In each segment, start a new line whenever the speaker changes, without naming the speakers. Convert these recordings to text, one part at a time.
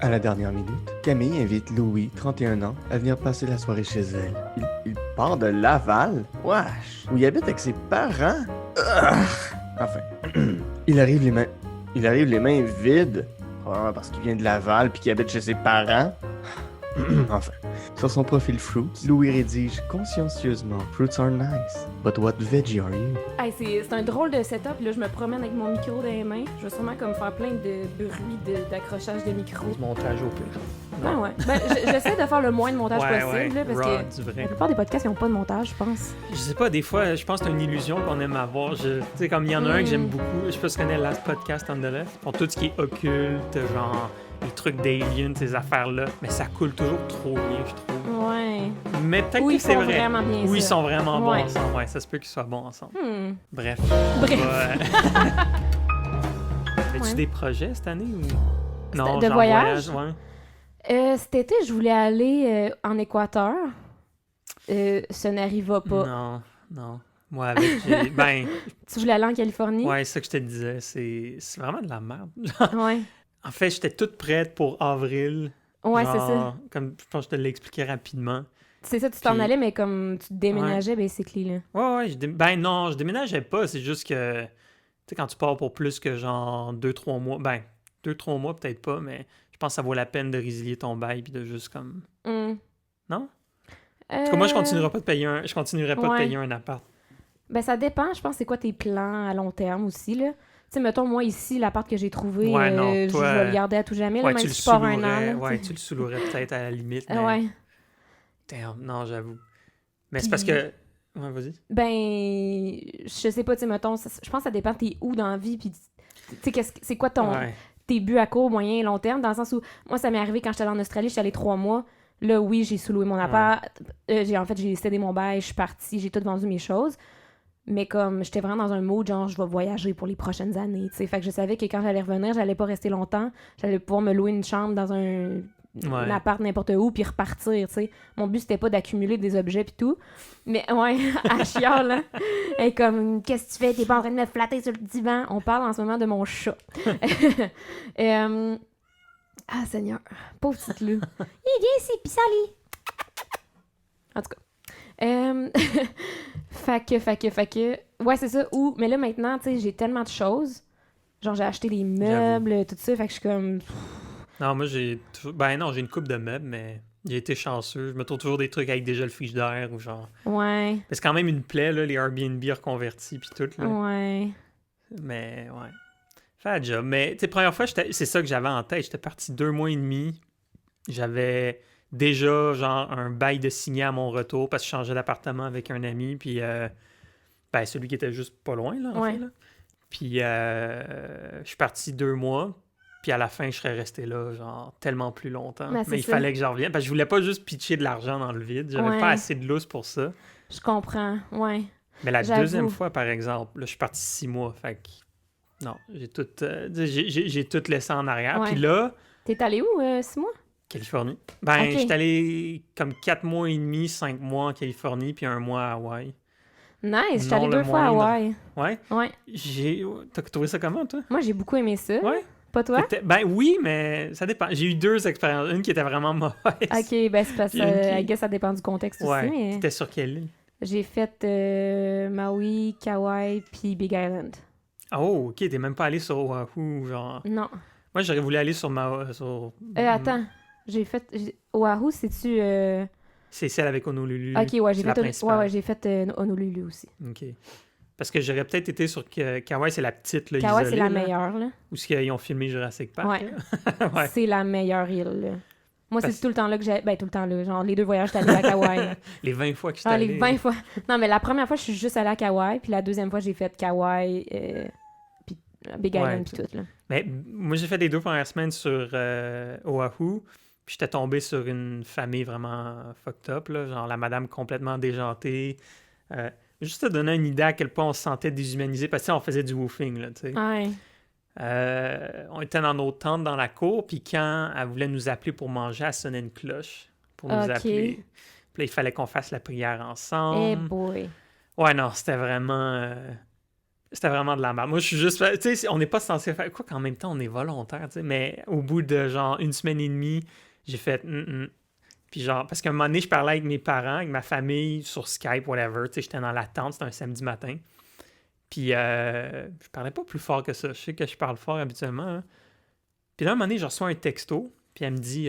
À la dernière minute, Camille invite Louis, 31 ans, à venir passer la soirée chez elle. Il part de Laval? Wesh! Où il habite avec ses parents? Ugh! Enfin, il arrive les mains vides. Probablement parce qu'il vient de Laval puis qu'il habite chez ses parents. Enfin, sur son profil Fruits, Louis rédige consciencieusement Fruits are nice, but what veggie are you?
Hey, c'est un drôle de setup. Là, je me promène avec mon micro dans les mains. Je vais sûrement comme faire plein de bruits d'accrochage de micro.
Du montage au pire.
Ben ouais. Ben, j'essaie de faire le moins de montage possible. Là, parce
raw,
que
du vrai.
la plupart des podcasts, ils n'ont pas de montage, je pense.
Je sais pas, des fois, je pense que c'est une illusion qu'on aime avoir. Tu sais, comme il y en a un que j'aime beaucoup, je sais pas si tu connais Last Podcast on the Left, pour tout ce qui est occulte, genre les trucs d'aliens, ces affaires-là, mais ça coule toujours trop bien, je trouve.
Ouais.
Mais peut-être
Ou
que
ils
c'est
font
vrai.
vraiment bien
Ou ils
ça.
sont vraiment bons
Ouais.
ensemble. Ouais, ça se peut qu'ils soient bons ensemble. Bref.
Bref.
As-tu
Ouais.
des projets cette année ou... Non,
De
genre
voyage?
ouais.
Cet été, je voulais aller en Équateur. Ça n'arriva pas.
Non. Moi, avec... ben,
Tu voulais aller en Californie?
ouais, c'est ça que je te disais. C'est vraiment de la merde.
Ouais.
En fait, j'étais toute prête pour avril.
Ouais,
genre,
c'est ça.
Comme je pense que je te l'ai expliqué rapidement.
C'est ça, tu t'en
Puis-
allais, mais comme tu te déménageais, basically, là.
Ouais, ben non, je déménageais pas. C'est juste que, tu sais, quand tu pars pour plus que genre 2-3 mois, ben 2-3 mois peut-être pas, mais je pense que ça vaut la peine de résilier ton bail puis de juste comme... Non? En tout cas, moi, je continuerai pas de payer je continuerai pas de
ouais.
payer un appart.
Ben, ça dépend, je pense, c'est quoi tes plans à long terme aussi, là. Tu sais, mettons, moi, ici, l'appart que j'ai trouvé,
Ouais, non,
je
toi,
vais le garder à tout jamais, là,
Ouais,
même
tu le
si je pars un an,
sous-louerais.
là,
Ouais,
tu sais.
tu le sous-louerais peut-être à la limite, mais...
Ouais.
Damn, non, j'avoue. Mais c'est
Puis-
parce que... Ouais, vas-y.
Ben, je sais pas, tu sais, mettons, je pense que ça dépend t'es où dans la vie, puis tu sais, c'est quoi
Ouais.
tes buts à court, moyen et long terme, dans le sens où, moi, ça m'est arrivé quand j'étais allée en Australie, j'étais allée 3 mois, là, oui, j'ai sous-loué mon appart, j'ai cédé mon bail, je suis partie, j'ai tout vendu mes choses, mais comme, j'étais vraiment dans un mode, genre, je vais voyager pour les prochaines années, tu sais, fait que je savais que quand j'allais revenir, j'allais pas rester longtemps, j'allais pouvoir me louer une chambre dans un appart n'importe où, puis repartir, tu sais. Mon but, c'était pas d'accumuler des objets puis tout, mais ouais, à chiale, là. Et comme, qu'est-ce que tu fais? T'es pas en train de me flatter sur le divan? On parle en ce moment de mon chat. Ah, Seigneur, pauvre petite Lou. Il vient ici, pis ça lit. En tout cas. Fait que... Ouais, c'est ça. Mais là, maintenant, tu sais, j'ai tellement de choses. Genre, j'ai acheté des meubles, tout ça, fait que je suis comme...
Non, moi, ben non, j'ai une coupe de meubles, mais j'ai été chanceux. Je me trouve toujours des trucs avec déjà le frigidaire ou genre...
Ouais.
Mais c'est quand même une plaie, là, les Airbnb reconvertis puis tout, là.
Ouais.
Mais, ouais. Fait la job. Mais, tu sais, première fois, c'est ça que j'avais en tête. J'étais parti 2 mois et demi. J'avais déjà, genre, un bail de signé à mon retour parce que je changeais d'appartement avec un ami, puis... ben, celui qui était juste pas loin, là, en fait, là. Puis, je suis parti 2 mois... Puis à la fin, je serais resté là, genre, tellement plus longtemps.
Ben,
mais il fallait que j'en revienne. Parce que je voulais pas juste pitcher de l'argent dans le vide. J'avais pas assez de lousse pour ça.
Je comprends, ouais.
Mais la
J'avoue.
deuxième fois, par exemple, là, je suis parti 6 mois. Fait que, non, j'ai tout laissé en arrière.
Ouais.
Puis là...
T'es allé où, 6 mois?
Californie. Ben,
Ok.
j'étais allé comme 4 mois et demi, 5 mois en Californie, puis 1 mois à Hawaï.
Nice, j'étais
Non,
allée
le
2 fois à
moindre.
Hawaï.
Ouais?
Ouais.
T'as trouvé ça comment, toi?
Moi, j'ai beaucoup aimé ça.
Ouais?
Pas toi?
Ben oui, mais ça dépend. J'ai eu 2 expériences. Une qui était vraiment mauvaise.
Ok, ben c'est parce
Puis une qui-
que, I guess, ça dépend du contexte
Ouais.
aussi, mais...
C'était sur quelle île?
J'ai fait Maui, Kauai, puis Big Island.
Oh, ok, t'es même pas allé sur Oahu, genre.
Non.
Moi, j'aurais voulu aller sur
Attends, Oahu, c'est-tu...
C'est celle avec Honolulu.
Ok, ouais, j'ai
c'est la
fait...
principale.
Ouais, j'ai fait Honolulu aussi.
Ok. Parce que j'aurais peut-être été sur Kauai, c'est la petite, là,
Kauai, c'est
isolée,
la
là,
meilleure, là.
où ils ont filmé Jurassic Park.
Ouais.
Là. Ouais.
C'est la meilleure île, là. Moi,
Parce-
c'est tout le temps là que j'ai... Ben, tout le temps là. Genre, les 2 voyages, j'étais allée à Kauai.
Les 20 fois que j'étais
Ah,
allé.
les 20 fois. Non, mais la première fois, je suis juste allée à Kauai, puis la deuxième fois, j'ai fait Kauai, puis Big
Ouais,
Island, puis tout, là.
Mais moi, j'ai fait les 2 premières semaines sur Oahu, puis j'étais tombé sur une famille vraiment fucked up, là, genre la madame complètement déjantée. Juste te donner une idée à quel point on se sentait déshumanisé, parce que tu sais, on faisait du woofing, là, tu sais.
Ouais.
On était dans nos tentes dans la cour, puis quand elle voulait nous appeler pour manger, elle sonnait une cloche pour nous
Ok.
appeler. Puis là, il fallait qu'on fasse la prière
Eh
ensemble.
boy.
Ouais, non, c'était vraiment... C'était vraiment de la merde. Moi, je suis juste... Tu sais, on n'est pas censé faire... Quoi qu'en même temps, on est volontaire, tu sais. Mais au bout de, genre, 1 semaine et demie, j'ai fait... Puis genre... Parce qu'à un moment donné, je parlais avec mes parents, avec ma famille, sur Skype, whatever. Tu sais, j'étais dans la tente, c'était un samedi matin. Puis je parlais pas plus fort que ça. Je sais que je parle fort habituellement. Hein. Puis là, à un moment donné, je reçois un texto. Puis elle me dit...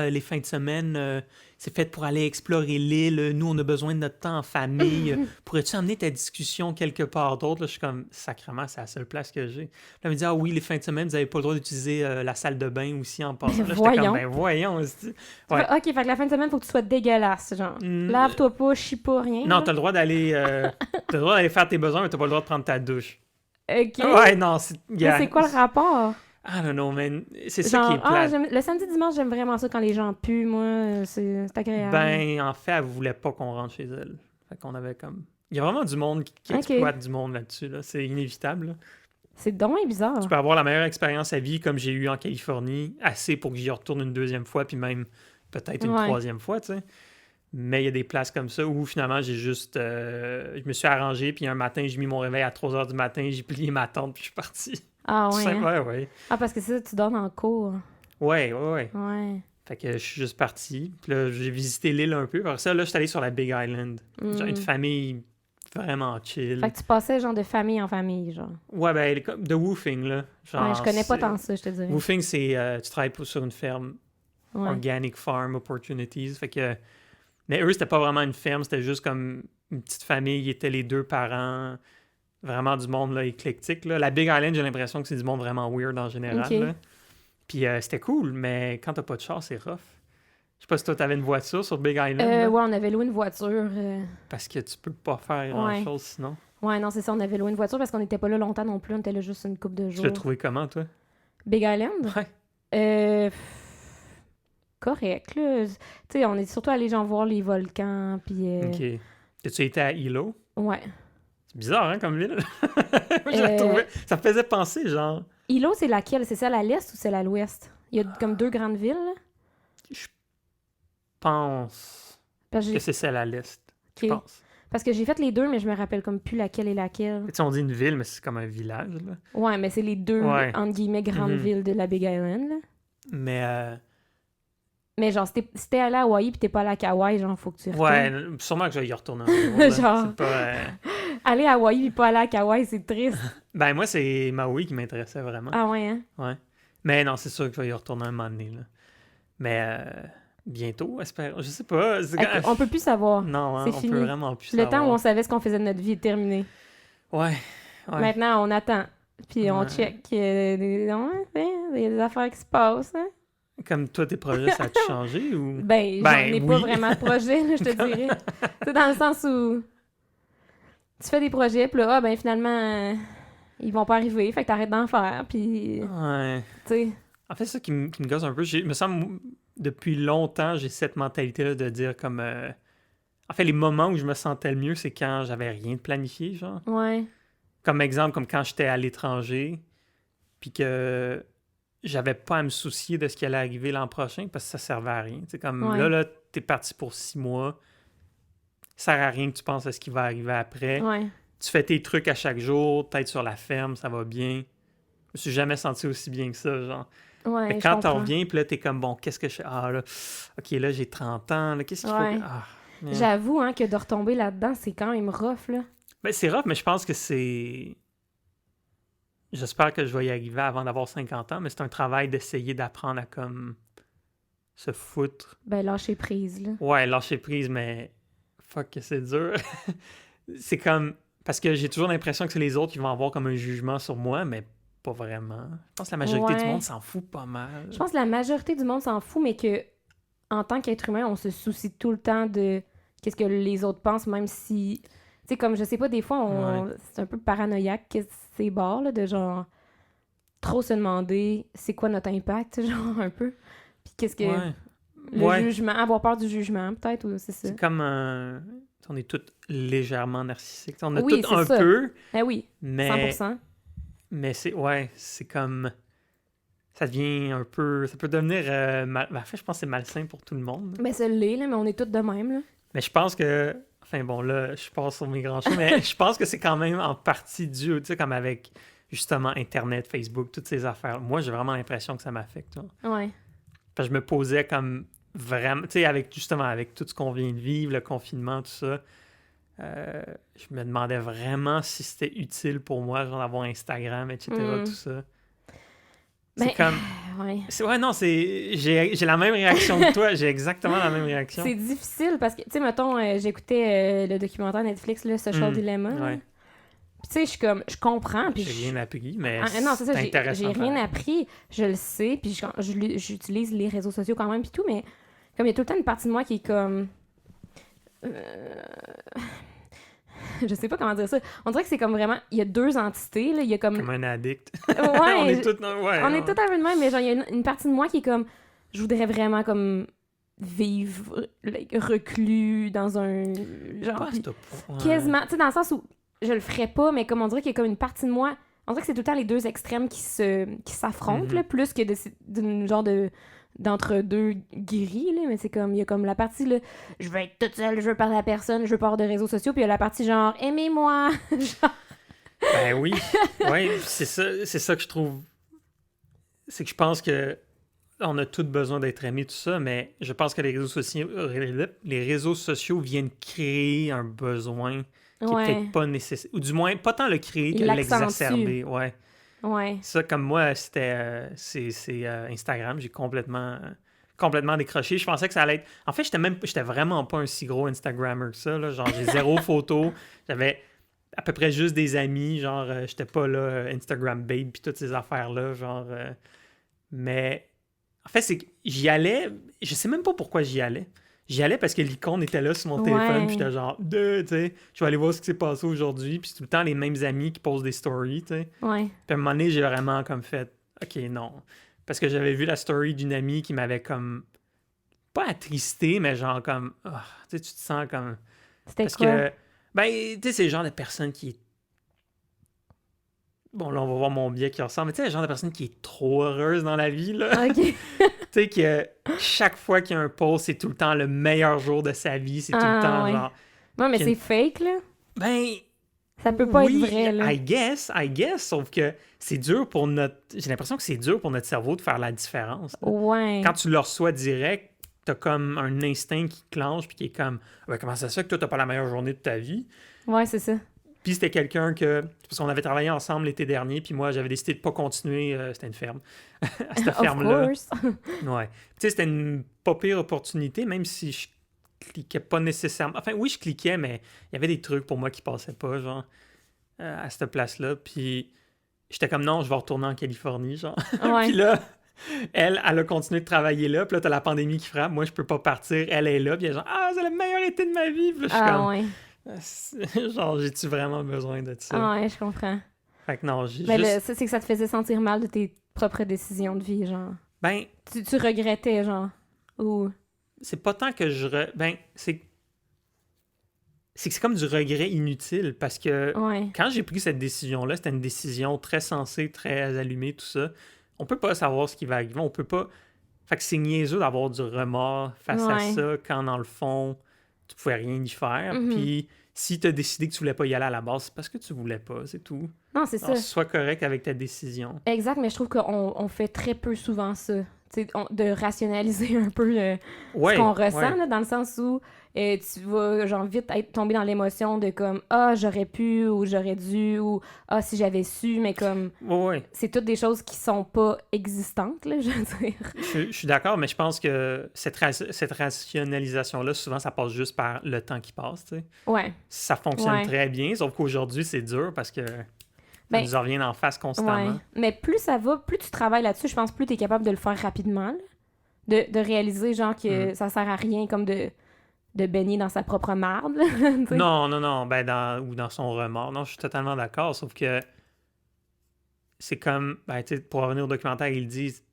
les fins de semaine, c'est fait pour aller explorer l'île. Nous, on a besoin de notre temps en famille. Pourrais-tu emmener ta discussion quelque part d'autre? Là, je suis comme, sacrément, c'est la seule place que j'ai. Là, elle me dit, oui, les fins de semaine, vous n'avez pas le droit d'utiliser la salle de bain aussi en passant. Là, j'étais comme, voyons.
Ouais. OK, fait que la fin de semaine, il faut que tu sois dégueulasse, genre. Lave-toi pas, chie pas, rien.
Non, t'as le droit d'aller faire tes besoins, mais t'as pas le droit de prendre ta douche.
OK.
Ouais, non,
Mais c'est quoi le rapport?
Ah non, mais c'est ça qui est plate.
Le samedi dimanche, j'aime vraiment ça quand les gens puent, moi, c'est agréable.
Ben, en fait, elle voulait pas qu'on rentre chez elle. Fait qu'on avait comme... Il y a vraiment du monde qui exploite du monde là-dessus, là. C'est inévitable, là.
C'est dommage bizarre.
Tu peux avoir la meilleure expérience à vie comme j'ai eu en Californie, assez pour que j'y retourne une deuxième fois, puis même peut-être une troisième fois, tu sais. Mais il y a des places comme ça où finalement j'ai juste... je me suis arrangé, puis un matin, j'ai mis mon réveil à 3h du matin, j'ai plié ma tente, puis je suis parti.
Ah ouais?
Ouais.
Ah, parce que c'est ça, tu dors en cours.
Ouais.
Ouais.
Fait que je suis juste parti. Puis là, j'ai visité l'île un peu. Après ça, là, je suis allé sur la Big Island. Genre une famille vraiment chill.
Fait que tu passais genre de famille en famille, genre.
Ouais, ben, de woofing, là. Genre,
ouais, je connais pas tant ça, je te dirais.
Woofing, c'est... tu travailles sur une ferme. Organic Farm Opportunities. Fait que... Mais eux, c'était pas vraiment une ferme. C'était juste comme une petite famille. Ils étaient les deux parents... Vraiment du monde là, éclectique. Là. La Big Island, j'ai l'impression que c'est du monde vraiment weird en général.
Okay.
Là. Puis c'était cool, mais quand t'as pas de char, c'est rough. Je sais pas si toi, t'avais une voiture sur Big Island.
Ouais, on avait loué une voiture.
Parce que tu peux pas faire grand-chose sinon.
Ouais, non, c'est ça. On avait loué une voiture parce qu'on était pas là longtemps non plus. On était là juste une couple de jours.
Tu l'as trouvé comment, toi?
Big Island?
Ouais.
Correct, là. Tu sais, on est surtout allé genre voir les volcans, puis...
OK. As-tu été à Hilo?
Ouais.
C'est bizarre, hein, comme ville? Je la trouvais... Ça me faisait penser, genre...
Hilo, c'est laquelle? C'est celle à l'est ou celle à l'ouest? Il y a comme deux grandes villes, là?
Je pense que c'est celle à l'est.
Okay.
Je pense.
Parce que j'ai fait les deux, mais je me rappelle comme plus laquelle est laquelle.
Tu sais, on dit une ville, mais c'est comme un village, là.
Ouais, mais c'est les deux, entre guillemets, grandes villes de la Big Island, là. Mais genre, si t'es allé à Hawaï pis t'es pas allé à Kauai, genre, faut que tu y retournes.
Ouais, sûrement que je vais y retourner un jour.
Genre,
c'est pas,
aller à Hawaï pis pas aller à Kauai, c'est triste.
Ben, moi, c'est Maui qui m'intéressait vraiment.
Ah ouais, hein?
Ouais. Mais non, c'est sûr que je vais y retourner un moment donné, là. Mais bientôt, j'espère. Je sais pas.
On peut plus savoir.
Non, hein, on
fini.
peut vraiment plus savoir.
Le temps où on savait ce qu'on faisait de notre vie est terminé.
Ouais.
Maintenant, on attend. Puis on check. Il y a des affaires qui se passent, hein?
Comme toi, tes projets, ça a-tu changé ou...
Ben j'en ai pas vraiment de projet, là, je te dirais. C'est dans le sens où tu fais des projets, puis là, finalement, ils vont pas arriver, fait que t'arrêtes d'en faire, puis...
Ouais.
Tu sais...
En fait, c'est ça qui me gosse un peu. Me semble, depuis longtemps, j'ai cette mentalité-là de dire comme... En fait, les moments où je me sentais le mieux, c'est quand j'avais rien de planifié, genre.
Ouais.
Comme exemple, comme quand j'étais à l'étranger, puis que... j'avais pas à me soucier de ce qui allait arriver l'an prochain parce que ça servait à rien. T'sais, comme là, t'es parti pour 6 mois. Ça sert à rien que tu penses à ce qui va arriver après.
Ouais.
Tu fais tes trucs à chaque jour, peut-être sur la ferme, ça va bien. Je me suis jamais senti aussi bien que ça, genre.
Ouais,
quand t'en reviens, puis là, t'es comme, bon, qu'est-ce que je fais? Ah, là, OK, là, j'ai 30 ans, là, qu'est-ce qu'il faut que... Ah,
j'avoue, hein, que de retomber là-dedans, c'est quand même rough, là.
Ben, c'est rough, mais je pense que c'est... J'espère que je vais y arriver avant d'avoir 50 ans, mais c'est un travail d'essayer d'apprendre à comme se foutre.
Ben, lâcher prise, là.
Ouais, lâcher prise, mais fuck que c'est dur. C'est comme... Parce que j'ai toujours l'impression que c'est les autres qui vont avoir comme un jugement sur moi, mais pas vraiment. Je pense que la majorité du monde s'en fout pas mal.
Je pense que la majorité du monde s'en fout, mais que en tant qu'être humain, on se soucie tout le temps de qu'est-ce que les autres pensent, même si... Tu sais, comme, je sais pas, des fois, c'est un peu paranoïaque que ces bords, là, de genre trop se demander c'est quoi notre impact, genre, un peu. Puis qu'est-ce que... Le jugement, avoir peur du jugement, peut-être, ou c'est ça.
C'est comme on est tous légèrement narcissiques. On a
oui,
tous un
ça.
peu.
Eh oui,
mais
100%.
Mais c'est comme... Ça devient un peu... Ça peut devenir... en fait, je pense que c'est malsain pour tout le monde.
Ben, ça l'est, là, mais on est tous de même, là.
Mais je pense que... Enfin bon, là, je passe sur mes grands chats, mais je pense que c'est quand même en partie dû, tu sais, comme avec justement Internet, Facebook, toutes ces affaires. Moi, j'ai vraiment l'impression que ça m'affecte.
Ouais.
Parce que je me posais comme vraiment, tu sais, avec justement, avec tout ce qu'on vient de vivre, le confinement, tout ça, je me demandais vraiment si c'était utile pour moi, genre d'avoir Instagram, etc., tout ça. C'est comme...
Ouais.
Ouais, non, j'ai la même réaction que toi. J'ai exactement la même réaction.
C'est difficile parce que, tu sais, mettons, j'écoutais le documentaire Netflix, là, Social Dilemma.
Ouais.
Puis, tu sais, je suis comme, je comprends. Puis
J'ai rien appris, mais
non, c'est ça,
intéressant.
j'ai rien appris. Je le sais, puis j'utilise les réseaux sociaux quand même, puis tout, mais comme il y a tout le temps une partie de moi qui est comme... je sais pas comment dire ça. On dirait que c'est comme vraiment... Il y a deux entités, là. Il y a comme...
Comme un addict.
Ouais,
on est tous...
on est tous un peu de même, mais genre, il y a une partie de moi qui est comme... Je voudrais vraiment comme vivre reclus dans un... Genre... Quasiment... Tu sais, dans le sens où je le ferais pas, mais comme on dirait qu'il y a comme une partie de moi... On dirait que c'est tout le temps les deux extrêmes qui s'affrontent, là, plus que d'une genre d'entre-deux guéris, là, mais c'est comme, il y a comme la partie, là, je veux être toute seule, je veux parler à personne, je veux pas avoir de réseaux sociaux, puis il y a la partie genre, aimez-moi, genre...
Ben oui, ouais, c'est ça que je trouve, c'est que je pense que on a tous besoin d'être aimés, tout ça, mais je pense que les réseaux sociaux viennent créer un besoin qui est peut-être pas nécessaire, ou du moins, pas tant le créer que l'exacerber, ouais.
Ouais.
Ça, comme moi, c'est Instagram. J'ai complètement décroché. Je pensais que ça allait être... En fait, j'étais vraiment pas un si gros Instagrammer que ça. Là. Genre, j'ai 0 photos. J'avais à peu près juste des amis. Genre, j'étais pas là, Instagram babe puis toutes ces affaires-là. Genre, mais en fait, c'est que j'y allais... Je sais même pas pourquoi j'y allais. J'y allais parce que l'icône était là sur mon téléphone, puis j'étais genre, tu sais, je vais aller voir ce qui s'est passé aujourd'hui, puis c'est tout le temps les mêmes amis qui posent des stories, tu sais.
Ouais.
Puis à un moment donné, j'ai vraiment comme fait, OK, non. Parce que j'avais vu la story d'une amie qui m'avait comme, pas attristé, mais genre comme, tu sais, tu te sens comme...
C'était
parce
quoi?
que, ben, tu sais, c'est le genre de personne qui est... Bon, là, on va voir mon biais qui ressemble, mais tu sais, le genre de personne qui est trop heureuse dans la vie, là.
OK.
Tu sais, que chaque fois qu'il y a un post, c'est tout le temps le meilleur jour de sa vie. C'est tout le temps, genre...
Non, mais c'est fake, là.
Ben...
Ça peut pas
oui,
être vrai, là.
I guess, sauf que c'est dur pour notre... J'ai l'impression que c'est dur pour notre cerveau de faire la différence. Là.
Ouais.
Quand tu le reçois direct, t'as comme un instinct qui clenche puis qui est comme... Ouais, comment ça se fait que toi, t'as pas la meilleure journée de ta vie?
Ouais, c'est ça.
Puis c'était quelqu'un que... Parce qu'on avait travaillé ensemble l'été dernier, puis moi, j'avais décidé de pas continuer. C'était une ferme. À cette ferme-là.
Of course.
Ouais. Tu sais, c'était une pas pire opportunité, même si je cliquais pas nécessairement... Enfin, oui, je cliquais, mais il y avait des trucs pour moi qui passaient pas, genre, à cette place-là. Puis j'étais comme, non, je vais retourner en Californie, genre.
Ouais.
Puis là, elle a continué de travailler là. Puis là, t'as la pandémie qui frappe. Moi, je peux pas partir. Elle est là. Puis elle est genre, c'est le meilleur été de ma vie. Puis là, je suis comme...
ouais.
Genre, j'ai-tu vraiment besoin de ça?
Ah ouais, je comprends.
Fait que non, j'ai
Mais
juste...
c'est que ça te faisait sentir mal de tes propres décisions de vie, genre.
Ben...
Tu regrettais, genre. Ou...
C'est pas tant que Ben, c'est que c'est comme du regret inutile, parce que quand j'ai pris cette décision-là, c'était une décision très sensée, très allumée, tout ça. On peut pas savoir ce qui va arriver, on peut pas... Fait que c'est niaiseux d'avoir du remords face à ça, quand dans le fond... tu pouvais rien y faire. Puis si tu as décidé que tu voulais pas y aller à la base, c'est parce que tu voulais pas, c'est tout.
Non, c'est ça.
Sois correct avec ta décision.
Exact, mais je trouve qu'on fait très peu souvent ça. De rationaliser un peu ce qu'on ressent, là, dans le sens où tu vas genre vite tomber dans l'émotion de comme « Ah, j'aurais pu » ou « J'aurais dû » ou « Ah, si j'avais su », mais comme... C'est toutes des choses qui sont pas existantes, là, je veux dire.
Je suis d'accord, mais je pense que cette rationalisation-là, souvent, ça passe juste par le temps qui passe, tu sais.
Ouais.
Ça fonctionne très bien, sauf qu'aujourd'hui, c'est dur parce que... ça nous en revient en face constamment.
Ouais. Mais plus ça va, plus tu travailles là-dessus, je pense plus tu es capable de le faire rapidement. Là. De réaliser, genre, que ça sert à rien comme de baigner dans sa propre marde.
Non. Ben, ou dans son remords. Non, je suis totalement d'accord. Sauf que c'est comme, ben, tu sais, pour revenir au documentaire, ils disent,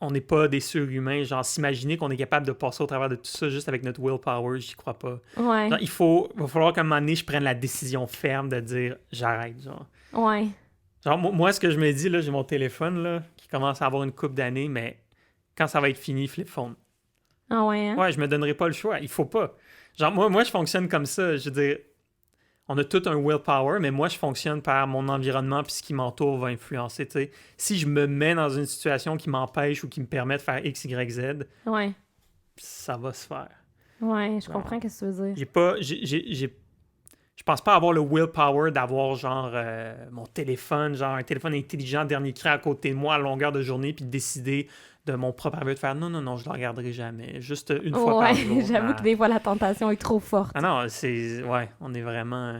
on n'est pas des surhumains. Genre, s'imaginer qu'on est capable de passer au travers de tout ça juste avec notre willpower, j'y crois pas.
Ouais.
Genre, va falloir qu'à un moment donné, je prenne la décision ferme de dire, j'arrête, genre.
Ouais.
Genre, moi, ce que je me dis, là, j'ai mon téléphone, là, qui commence à avoir une couple d'années, mais quand ça va être fini, flip phone.
Ah ouais, hein?
Ouais, je me donnerai pas le choix. Il faut pas. Genre, moi, je fonctionne comme ça. Je veux dire, on a tout un willpower, mais moi, je fonctionne par mon environnement puis ce qui m'entoure va influencer, tu sais. Si je me mets dans une situation qui m'empêche ou qui me permet de faire X, Y, Z,
Ouais.
ça va se faire.
Ouais, je
Non.
comprends ce que tu veux dire.
Je pense pas avoir le willpower d'avoir, genre, mon téléphone, genre, un téléphone intelligent, dernier cri à côté de moi à longueur de journée puis de décider de mon propre aveu de faire non, je le regarderai jamais. Juste une fois par jour.
J'avoue que des fois, la tentation est trop forte.
Ah non, c'est... Ouais, on est vraiment...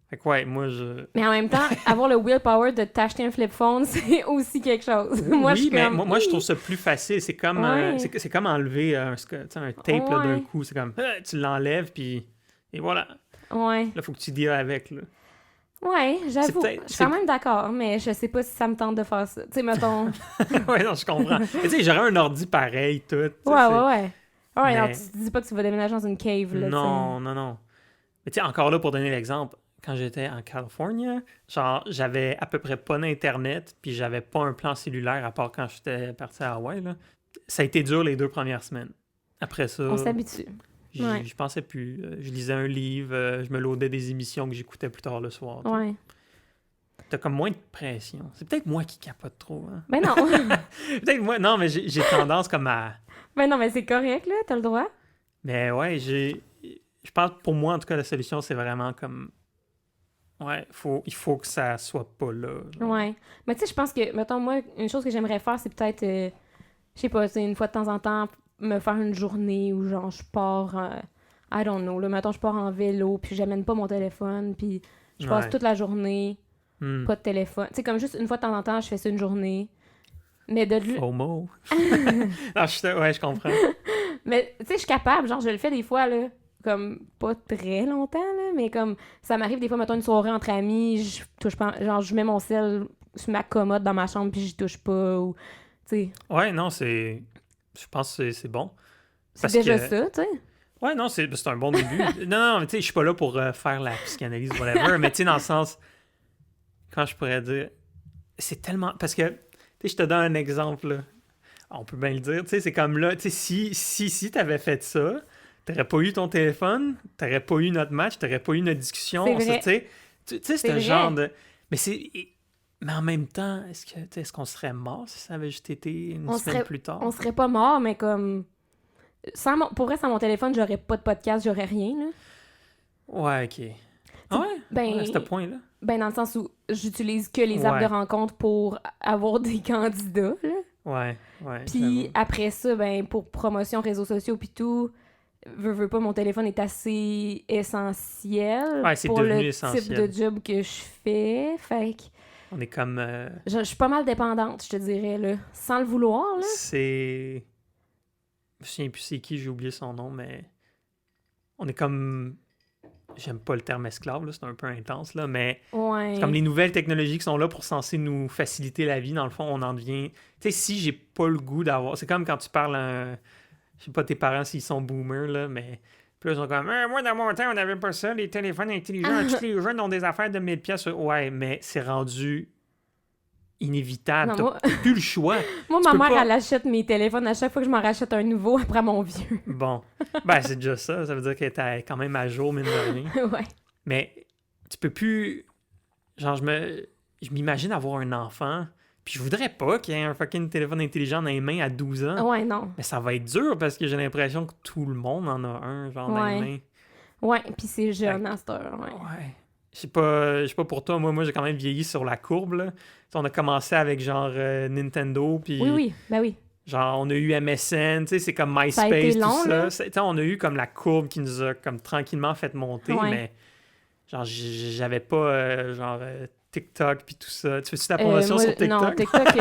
Fait que ouais, moi, je...
Mais en même temps, avoir le willpower de t'acheter un flip phone, c'est aussi quelque chose. Moi,
oui,
je suis
mais
comme...
moi, je trouve ça plus facile. C'est comme,
Ouais.
c'est comme enlever un tape là, d'un
Ouais.
coup. C'est comme, tu l'enlèves, puis... Et voilà.
Ouais.
Là, faut que tu deals avec, là.
Ouais, j'avoue.
peut-être-
Je suis
c'est-
quand même d'accord, mais je sais pas si ça me tente de faire ça. Tu sais, mettons...
Ouais, non, je comprends. Mais tu sais, j'aurais un ordi pareil, tout. tu sais,
Ouais,
c'est-
ouais, ouais. Ouais, non,
Mais-
tu te dis pas que tu vas déménager dans une cave, là,
Non. Mais tu sais, encore là, pour donner l'exemple, quand j'étais en Californie, genre, j'avais à peu près pas d'Internet, puis j'avais pas un plan cellulaire, à part quand j'étais parti à Hawaï, là. Ça a été dur les 2 premières semaines. Après ça,
On s'habitue. Ouais.
je pensais plus. Je lisais un livre, je me loadais des émissions que j'écoutais plus tard le soir. tu sais.
Ouais.
T'as comme moins de pression. C'est peut-être moi qui capote trop. Hein?
Ben non.
Peut-être moi. Non, mais j'ai tendance comme à...
Ben non, mais c'est correct, là. T'as le droit.
Mais ouais, je pense pour moi, en tout cas, la solution, c'est vraiment comme... Ouais, il faut que ça soit pas là. genre.
Ouais. Mais tu sais, je pense que, mettons, moi, une chose que j'aimerais faire, c'est peut-être, je sais pas, c'est une fois de temps en temps, me faire une journée où, genre, je pars, I don't know, là, mettons, je pars en vélo, puis j'amène pas mon téléphone, puis je passe
Ouais.
toute la journée,
Hmm.
pas de téléphone. Tu sais, comme juste une fois de temps en temps, je fais ça une journée. Mais de
FOMO. Non, ouais, je comprends.
Mais tu sais, je suis capable, genre, je le fais des fois, là, comme pas très longtemps, là, mais comme ça m'arrive des fois, mettons une soirée entre amis, je touche pas, genre, je mets mon sel sur ma commode dans ma chambre, puis j'y touche pas, ou, tu sais,
Ouais, non, c'est... Je pense que c'est bon.
c'est
Parce
déjà
que-
ça, tu sais.
Ouais, non, c'est un bon début. non, mais tu sais, je suis pas là pour faire la psychanalyse, whatever, mais tu sais, dans le sens... Quand je pourrais dire... C'est tellement... Parce que, tu sais, je te donne un exemple, là. On peut bien le dire, tu sais, c'est comme là, tu sais, si t'avais fait ça, t'aurais pas eu ton téléphone, t'aurais pas eu notre match, t'aurais pas eu notre discussion,
C'est vrai.
tu sais,
C'est
c'est un
vrai.
genre de... Mais en même temps, est-ce qu'on serait mort si ça avait juste été une
On
semaine
serait-
plus tard?
On serait pas mort, mais comme... Pour vrai, sans mon téléphone, j'aurais pas de podcast, j'aurais rien, là.
Ouais, ok. Ah ouais?
Ben,
Ouais, à ce point-là?
ben dans le sens où j'utilise que les apps
Ouais.
de rencontre pour avoir des candidats, là.
Ouais.
Puis
j'avoue.
après ça, ben pour promotion, réseaux sociaux puis tout, veux pas, mon téléphone est assez essentiel
Ouais, c'est
pour
devenu
le
essentiel.
type de job que je fais. Fait que
On est comme...
je suis pas mal dépendante, je te dirais, là. Sans le vouloir, là.
C'est... Je me souviens plus c'est qui, j'ai oublié son nom, mais... On est comme... J'aime pas le terme esclave, là, c'est un peu intense, là, mais
Ouais.
c'est comme les nouvelles technologies qui sont là pour censées nous faciliter la vie, dans le fond, on en devient... Tu sais, si j'ai pas le goût d'avoir... C'est comme quand tu parles à... Je sais pas tes parents s'ils sont boomers, là, mais... Puis là, ils sont comme moi, dans mon temps, on n'avait pas ça, les téléphones intelligents, tous les jeunes ont des affaires de 1000 pièces. Ouais, mais c'est rendu inévitable.
Non,
T'as
moi-
plus le choix.
Moi,
tu
ma
peux
mère,
pas-
elle achète mes téléphones à chaque fois que je m'en rachète un nouveau après mon vieux.
Bon. Ben, c'est déjà ça. Ça veut dire qu'elle était quand même à jour, mine de rien.
Ouais.
Mais tu peux plus... Genre, je m'imagine avoir un enfant, puis je voudrais pas qu'il y ait un fucking téléphone intelligent dans les mains à 12 ans.
Ouais, non.
Mais ça va être dur parce que j'ai l'impression que tout le monde en a un, genre, dans les
Ouais.
mains.
Ouais, puis c'est jeune à cette heure, ouais.
Ouais. Je sais pas pour toi, moi j'ai quand même vieilli sur la courbe, là. Tu sais, on a commencé avec genre Nintendo, puis
Oui, ben oui.
genre on a eu MSN, tu sais, c'est comme
Ça a été
MySpace,
long,
tout
là.
ça. Tu sais, on a eu comme la courbe qui nous a comme tranquillement fait monter,
Ouais.
mais genre j'avais pas TikTok puis tout ça. Tu fais-tu ta promotion
Moi,
sur TikTok?
Non, TikTok,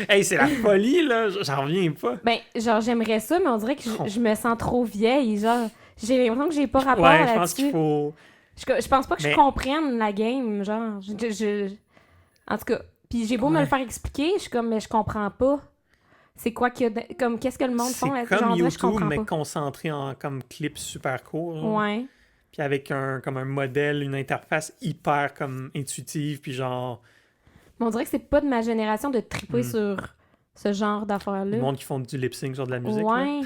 Hey, c'est la folie, là! J'en reviens pas.
ben, genre, j'aimerais ça, mais on dirait que je me sens trop vieille, genre, j'ai l'impression que j'ai pas rapport
Ouais, je
là-dessus.
pense qu'il faut...
Je pense pas que
Mais-
je comprenne la game, genre. En tout cas, puis j'ai beau me
Ouais.
le faire expliquer, je suis comme, mais je comprends pas. C'est quoi qu'il y a comme, qu'est-ce que le monde font
C'est
là-dessus? Genre,
comme
on dirait que je
YouTube,
comprends
mais
pas.
concentré en comme clips super courts. genre.
Ouais.
Puis avec comme un modèle, une interface hyper comme intuitive, puis genre...
Mais on dirait que c'est pas de ma génération de triper
Hmm.
ce genre d'affaires-là.
Le monde qui font du lip-sync sur de la musique.
Ouais.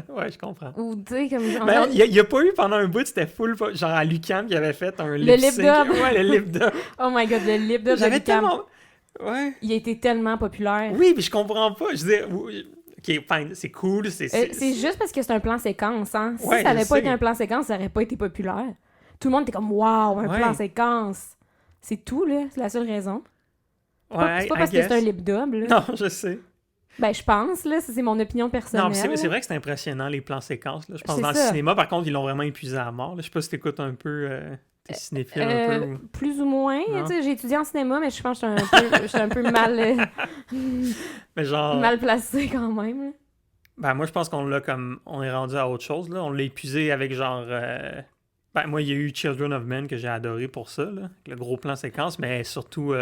Ouais, je comprends.
Ou, tu sais, comme...
Ben, il y a pas eu pendant un bout, c'était full, genre à l'UQAM qui avait fait un
Le
lip-sync.
lip-dub.
Ouais, le lip-dub.
Oh my God, le lip de
J'avais
Lucam.
tellement... Ouais.
Il a été tellement populaire.
Oui, mais je comprends pas. Je veux dire, ok, fine, c'est cool,
C'est juste parce que c'est un plan séquence, hein. Si
Ouais,
ça avait
je
pas
sais.
été un plan séquence, ça aurait pas été populaire. Tout le monde était comme « Wow, un
Ouais.
plan séquence! » C'est tout, là. C'est la seule raison.
Ouais,
C'est pas
I
parce que
guess.
c'est un lip dub, là.
Non, je sais.
Ben, je pense, là. Ça, c'est mon opinion personnelle.
Non, mais c'est
là.
vrai que c'est impressionnant, les plans séquences. Là. Je pense
C'est
dans
ça.
le cinéma, par contre, ils l'ont vraiment épuisé à mort. Là. Je sais pas si t'écoutes un peu... T'es cinéphile un peu. Ou...
Plus ou moins.
Non.
Tu sais, j'ai étudié en cinéma, mais je pense que je suis un peu mal,
Mais genre...
mal placée quand même. Là.
Ben, moi, je pense qu'on l'a comme... On est rendu à autre chose, là. On l'a épuisé avec genre... Ben, moi, il y a eu Children of Men que j'ai adoré pour ça, là. Le gros plan séquence, mais surtout...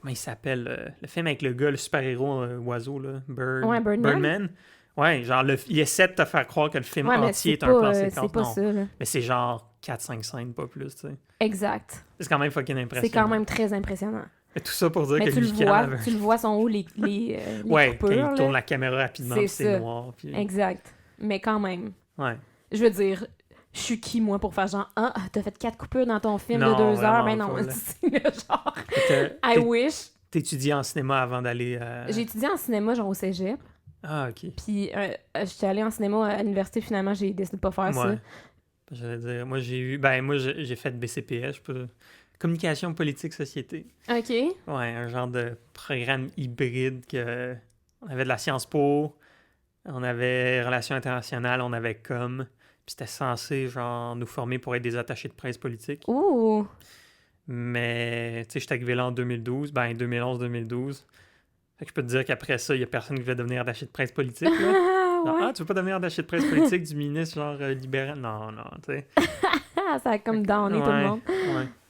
Comment il s'appelle? Le film avec le gars, le super-héros oiseau, là.
Ouais, Birdman.
Birdman. Ouais, genre, il essaie de te faire croire que le film
Ouais, mais
entier est
c'est
un
pas,
plan séquence.
c'est pas
Non.
ça, là.
Mais c'est genre 4-5 scènes, pas plus, tu sais.
Exact.
C'est quand même fucking impressionnant.
C'est quand même très impressionnant.
Et tout ça pour dire
Mais
que
tu le
Lucam
vois,
avait-
tu le vois sont où les
Ouais, quand
coupures,
il tourne
là.
la caméra rapidement,
C'est
puis c'est
ça.
noir. Puis...
Exact. Mais quand même.
Ouais.
Je veux dire, je suis qui, moi, pour faire genre « Ah, t'as fait 4 coupures dans ton film
Non,
de 2 heures. »
vraiment
Ben non,
pas, là.
c'est le genre...
T'as-
I wish.
T'étudiais en cinéma avant d'aller...
J'ai étudié en cinéma, genre au cégep.
Ah, ok.
Puis j'étais allée en cinéma à l'université, finalement, j'ai décidé de pas faire ça.
Ouais. J'allais dire, moi j'ai eu... Ben, moi j'ai fait BCPS, je sais pas... Communication politique société.
OK.
Ouais, un genre de programme hybride que... On avait de la Sciences Po, on avait Relations internationales, on avait Com, puis c'était censé, genre, nous former pour être des attachés de presse politique.
Ouh!
Mais, tu sais, j'étais arrivé là en 2012, ben 2011-2012. Fait que je peux te dire qu'après ça, il y a personne qui voulait devenir attaché de presse politique, là.
Ah,
Genre,
ouais.
ah, tu veux pas devenir attaché de presse politique du ministre, genre, libéral? Non, non, tu sais.
Ah, ça a comme downé tout le monde.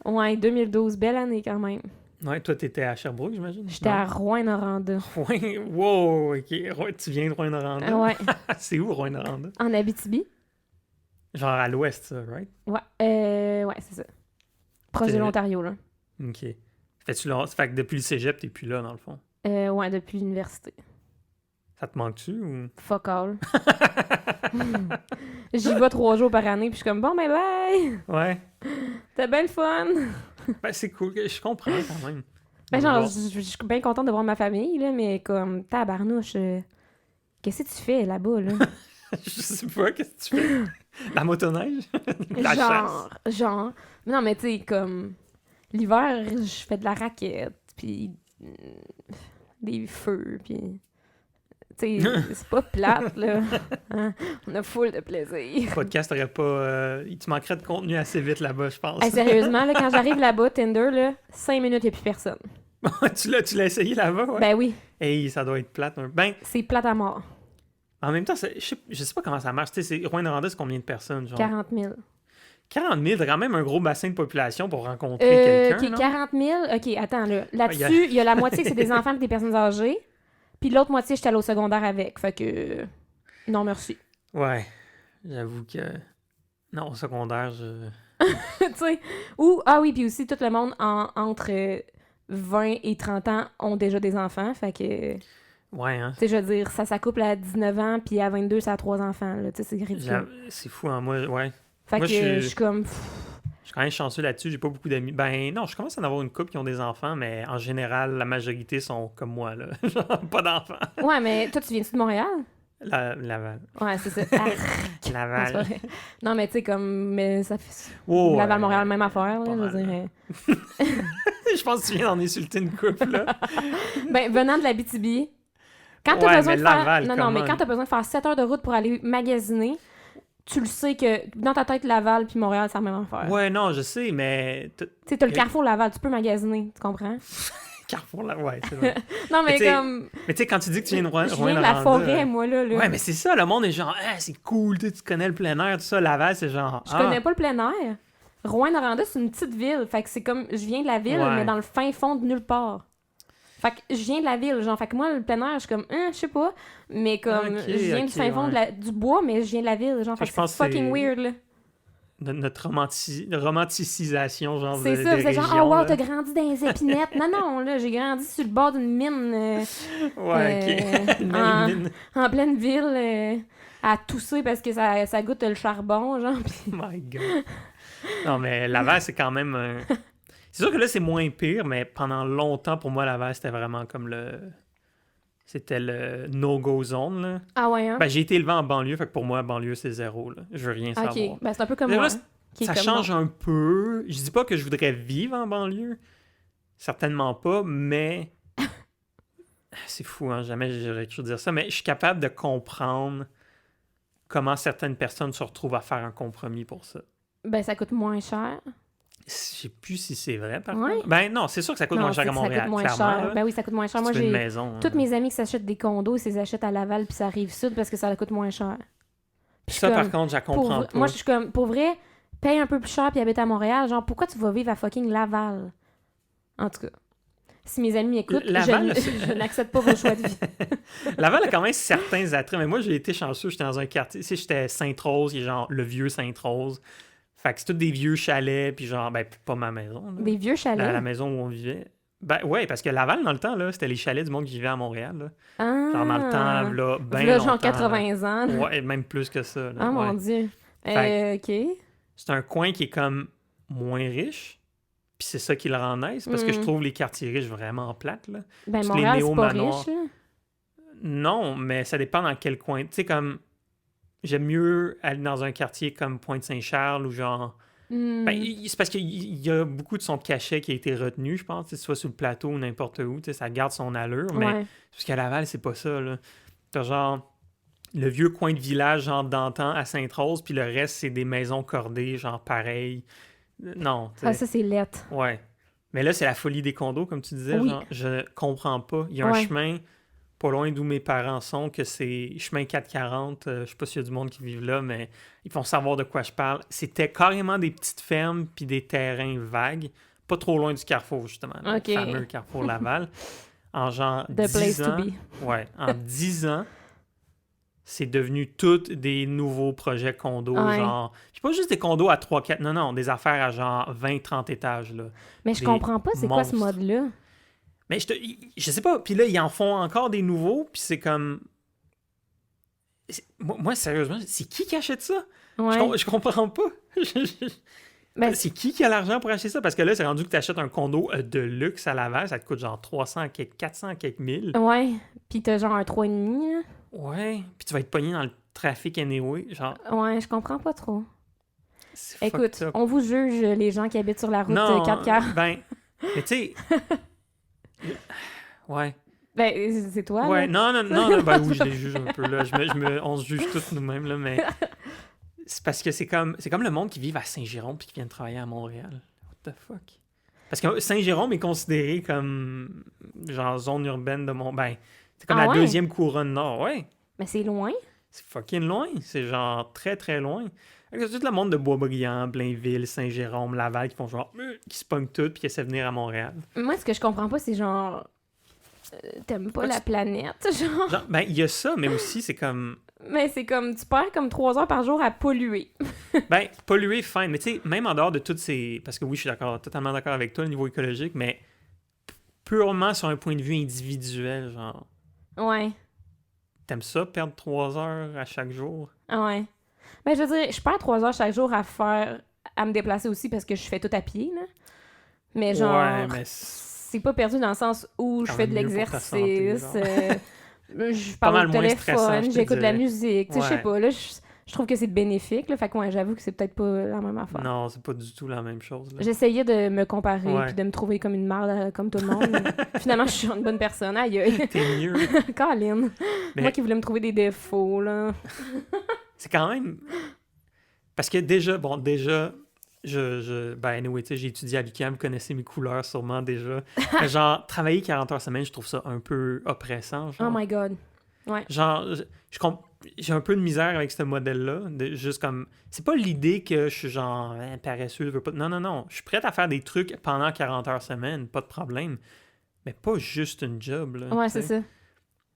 Ouais.
Ouais, 2012, belle année quand même.
Ouais, toi, t'étais à Sherbrooke, j'imagine?
J'étais à Rouyn-Noranda.
Ouais, wow, ok. Tu viens de Rouyn-Noranda?
Ah, ouais,
C'est où, Rouyn-Noranda?
en Abitibi.
Genre à l'ouest, ça, right?
Ouais, c'est ça. Proche de
T'es-
l'Ontario, là.
Ok. Fait que depuis le cégep, t'es plus là, dans le fond.
Ouais, depuis l'université.
Ça te manque-tu ou...
Fuck all. J'y vais 3 jours par année, puis je suis comme, bon, ben bye!
Ouais.
C'était bien le fun!
Ben, c'est cool. Je comprends quand même.
Ben, genre,
Bon.
je suis bien contente de voir ma famille, là, mais comme, tabarnouche, qu'est-ce que tu fais là-bas, là?
Je sais pas, qu'est-ce que tu fais? La motoneige? La chasse?
Genre. Non, mais tu sais, comme, l'hiver, je fais de la raquette, puis des feux, puis... Tu sais, c'est pas plate, là. Hein? On a full de plaisir.
Le podcast aurait pas... Il te manquerait de contenu assez vite là-bas, je pense.
Hey, sérieusement, là, quand j'arrive là-bas, Tinder, là, 5 minutes, il n'y a plus personne.
tu l'as essayé là-bas, ouais?
Ben oui,
Hey, ça doit être plate. Ben,
c'est plate à mort.
en même temps, je sais pas comment ça marche. Tu sais, Rouyn-Noranda, c'est combien de personnes, genre?
40 000.
40 000, t'as quand même un gros bassin de population pour rencontrer quelqu'un,
OK,
non?
40 000. OK, attends, là. Là-dessus,
Ah,
il y a la moitié que c'est des enfants et des personnes âgées. Puis l'autre moitié, j'étais allée au secondaire avec. Fait que... Non, merci.
Ouais, j'avoue que... Non, au secondaire,
Tu sais. Ou, ah oui, puis aussi, tout le monde entre 20 et 30 ans ont déjà des enfants. Fait que...
Ouais, hein?
Tu sais, je veux dire, ça s'accouple à 19 ans, puis à 22, ça a 3 enfants, là. Tu sais, c'est ridicule.
C'est fou, hein? Moi, ouais.
Fait
moi,
que
je
je suis comme...
Je suis quand même chanceux là-dessus, j'ai pas beaucoup d'amis. Ben non, je commence à en avoir une couple qui ont des enfants, mais en général, la majorité sont comme moi, là. Genre, pas d'enfants.
Ouais, mais toi, tu viens-tu de Montréal?
Laval.
Ouais, c'est ça. Ah, c'est pas
Laval.
vrai. Non, mais tu sais, comme... Mais ça fait...
Oh,
Laval-Montréal, même affaire, là,
pas
je veux
mal,
dire.
Je pense que tu viens d'en insulter une couple, là.
Ben, venant de l'Abitibi, quand t'as
Ouais,
besoin
mais
de faire...
Laval,
non, mais
comment?
quand t'as besoin de faire 7 heures de route pour aller magasiner, tu le sais que dans ta tête, Laval puis Montréal, c'est la même affaire.
Ouais, non, je sais, mais...
Tu sais, t'as le Carrefour Laval, tu peux magasiner, tu comprends?
Carrefour, là, ouais, c'est vrai.
Non, mais
Mais t'sais,
comme...
Mais tu sais, quand tu dis que tu viens de
Je viens de la forêt, moi, là.
Ouais, mais c'est ça, le monde est genre, ah, c'est cool, tu connais le plein air, tout ça. Laval, c'est genre,
Je connais pas le plein air. Rouyn-Noranda, c'est une petite ville. Fait que c'est comme... Je viens de la ville,
Ouais.
mais dans le fin fond de nulle part. Fait que je viens de la ville, genre. Fait que moi, le plein air, je suis comme... je sais pas. Mais comme...
Ok,
je viens
ok,
du fin fond
ouais.
du bois, mais je viens de la ville, genre. Fait
Je
que
pense
c'est fucking
que c'est-
weird, là.
notre romanticisation, genre,
C'est
de,
ça,
des
c'est genre,
régions,
oh wow,
là.
t'as grandi dans les épinettes. Non, là, j'ai grandi sur le bord d'une mine.
Ouais, ok. Une
en,
mine.
en pleine ville, à tousser parce que ça goûte le charbon, genre. Pis...
My God. Non, mais Laval, c'est quand même... C'est sûr que là, c'est moins pire, mais pendant longtemps, pour moi, Laval, c'était vraiment comme le... C'était le no-go zone, là.
Ah ouais, hein?
Ben, j'ai été élevé en banlieue, fait que pour moi, banlieue, c'est zéro, là. Je veux rien savoir.
Ok, ben c'est un peu comme
Mais
moi.
là,
hein, qui est
ça
comme
change
moi.
un peu. Je dis pas que je voudrais vivre en banlieue. Certainement pas, mais... C'est fou, hein? Jamais j'aurais cru dire ça, mais je suis capable de comprendre comment certaines personnes se retrouvent à faire un compromis pour ça.
Ben ça coûte moins cher.
Je sais plus si c'est vrai, par
Ouais.
contre. Ben non, c'est sûr que ça coûte moins cher
c'est
qu'à
que ça
Montréal,
coûte moins
clairement.
cher.
Là.
Ben oui, ça coûte moins cher.
Si
Moi,
tu veux une
j'ai
maison.
toutes mes amies qui s'achètent des condos, ils les achètent à Laval puis ça arrive sud parce que ça coûte moins cher. Puis
Ça,
comme,
par contre, je la comprends pas.
Moi, je suis comme, pour vrai, paye un peu plus cher puis habite à Montréal. Genre, pourquoi tu vas vivre à fucking Laval? En tout cas, si mes amis m'écoutent,
Laval,
je n'accepte pas vos choix de vie.
Laval a quand même certains attraits, mais moi, j'ai été chanceux. J'étais dans un quartier, tu sais, j'étais Sainte-Rose, qui est genre le vieux Sainte-Rose. Fait que c'est tous des vieux chalets, puis genre, ben, pas ma maison. Là.
Des vieux chalets.
La maison où on vivait. Ben, ouais, parce que Laval, dans le temps, là, c'était les chalets du monde qui vivait à Montréal. Là.
Ah,
Genre, dans le temps, là, ben
là,
longtemps.
genre 80 ans.
Là. Ouais, même plus que ça. Là.
Ah, mon
ouais.
Dieu. OK.
C'est un coin qui est comme moins riche, puis c'est ça qui le rend nice, parce que je trouve les quartiers riches vraiment plates, là.
Ben,
Tous
Montréal,
les
c'est pas
néo-manoirs.
riche, là.
Non, mais ça dépend dans quel coin. Tu sais, comme... J'aime mieux aller dans un quartier comme Pointe-Saint-Charles ou genre...
Hmm.
Ben, c'est parce qu'il y a beaucoup de son cachet qui a été retenu, je pense, tu sais, soit sur le plateau ou n'importe où, tu sais, ça garde son allure, mais
Ouais.
parce qu'à Laval, c'est pas ça, là. T'as genre le vieux coin de village, genre d'antan à Sainte-Rose, puis le reste, c'est des maisons cordées, genre pareil. Non, tu sais.
Ah, ça, c'est lettre.
Ouais. Mais là, c'est la folie des condos, comme tu disais,
Oui.
genre, je comprends pas. Il y a un
Ouais.
chemin pas loin d'où mes parents sont, que c'est chemin 440, je sais pas s'il y a du monde qui vit là, mais ils font savoir de quoi je parle. C'était carrément des petites fermes puis des terrains vagues, pas trop loin du carrefour, justement,
Ok.
le fameux carrefour Laval. En genre
The
10
place to
ans,
be.
ouais, en 10 ans, c'est devenu tous des nouveaux projets condos,
Ouais.
genre... Puis pas juste des condos à 3-4, non, des affaires à genre 20-30 étages, là.
Mais je
Des
comprends pas c'est quoi ce
monstres.
mode-là.
Mais je sais pas. Puis là, ils en font encore des nouveaux. Puis c'est comme... Moi, sérieusement, c'est qui achète ça?
Ouais.
Je comprends pas.
Ben,
C'est qui a l'argent pour acheter ça? Parce que là, c'est rendu que tu achètes un condo de luxe à Laval. Ça te coûte genre 300, 400, quelques mille.
ouais. Puis t'as genre un 3,5, là.
Ouais. Puis tu vas être pogné dans le trafic anyway. Genre,
Ouais, je comprends pas trop.
c'est
Écoute,
fucked up.
on vous juge, les gens qui habitent sur la route
Non,
4x.
ben... Mais tu sais... Ouais.
Ben, c'est toi,
Ouais,
là.
non, ben oui, je les juge un peu, là. On se juge tous nous-mêmes, là, mais... C'est parce que c'est comme le monde qui vit à Saint-Jérôme puis qui vient travailler à Montréal. What the fuck? Parce que Saint-Jérôme est considéré comme, genre, zone urbaine de Ben, c'est comme
Ah
la
ouais?
deuxième couronne nord, ouais.
Mais c'est loin.
C'est fucking loin. C'est genre très, très loin. C'est tout le monde de Boisbriand, Blainville, Saint-Jérôme, Laval qui font genre... qui se pognent tout puis qui essaient de venir à Montréal.
Moi, ce que je comprends pas, c'est genre... t'aimes pas
Pourquoi
la planète, genre.
Genre, ben, il y a ça, mais aussi, c'est comme...
Mais c'est comme, tu perds comme 3 heures par jour à polluer.
Ben, polluer, fine. Mais tu sais, même en dehors de toutes ces... Parce que oui, je suis totalement d'accord avec toi au niveau écologique, mais purement sur un point de vue individuel, genre...
Ouais.
T'aimes ça, perdre 3 heures à chaque jour?
Ouais. Ben, je veux dire, je perds 3 heures chaque jour à me déplacer aussi parce que je fais tout à pied, là. Mais genre,
Ouais, mais
c'est pas perdu dans le sens où je
quand
fais de
même mieux pour ta santé,
l'exercice, je
Pas mal
parle au
moins stressant,
téléphone,
je te
j'écoute de la
dirais.
musique, tu sais, je sais
Ouais.
pas, là, je trouve que c'est bénéfique, là, fait que ouais, j'avoue que c'est peut-être pas la même affaire.
non, c'est pas du tout la même chose. Là.
J'essayais de me comparer
Ouais.
puis de me trouver comme une merde comme tout le monde. mais finalement, je suis une bonne personne. Aïe, aïe.
T'es mieux.
Colin.
Mais-
Moi qui voulais me trouver des défauts, là.
C'est quand même... Parce que déjà, ben anyway, tu sais, j'ai étudié à l'UQAM, vous connaissez mes couleurs sûrement déjà. Mais genre, travailler 40 heures semaine, je trouve ça un peu oppressant. Genre,
Oh my God.
genre j'ai un peu de misère avec ce modèle-là. Juste comme... C'est pas l'idée que je suis genre paresseux, je veux pas... Non. Je suis prête à faire des trucs pendant 40 heures semaine, pas de problème. Mais pas juste une job, là.
Ouais,
tu sais.
c'est ça.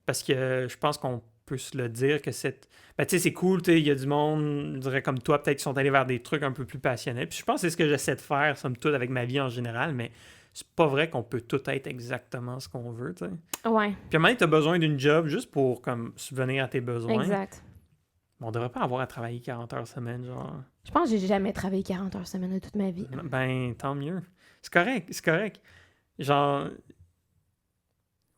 Parce que je pense qu'on peut se le dire que cette... Ben, tu sais, c'est cool, tu sais, il y a du monde, je dirais comme toi, peut-être qui sont allés vers des trucs un peu plus passionnés. Puis je pense que c'est ce que j'essaie de faire, somme toute, avec ma vie en général, mais c'est pas vrai qu'on peut tout être exactement ce qu'on veut, tu sais.
Ouais,
Puis à un moment donné, t'as besoin d'une job juste pour, comme, subvenir à tes besoins.
exact.
On devrait pas avoir à travailler 40 heures semaine, genre...
Je pense que j'ai jamais travaillé 40 heures semaine de toute ma vie.
Ben, tant mieux. C'est correct, c'est correct. Genre...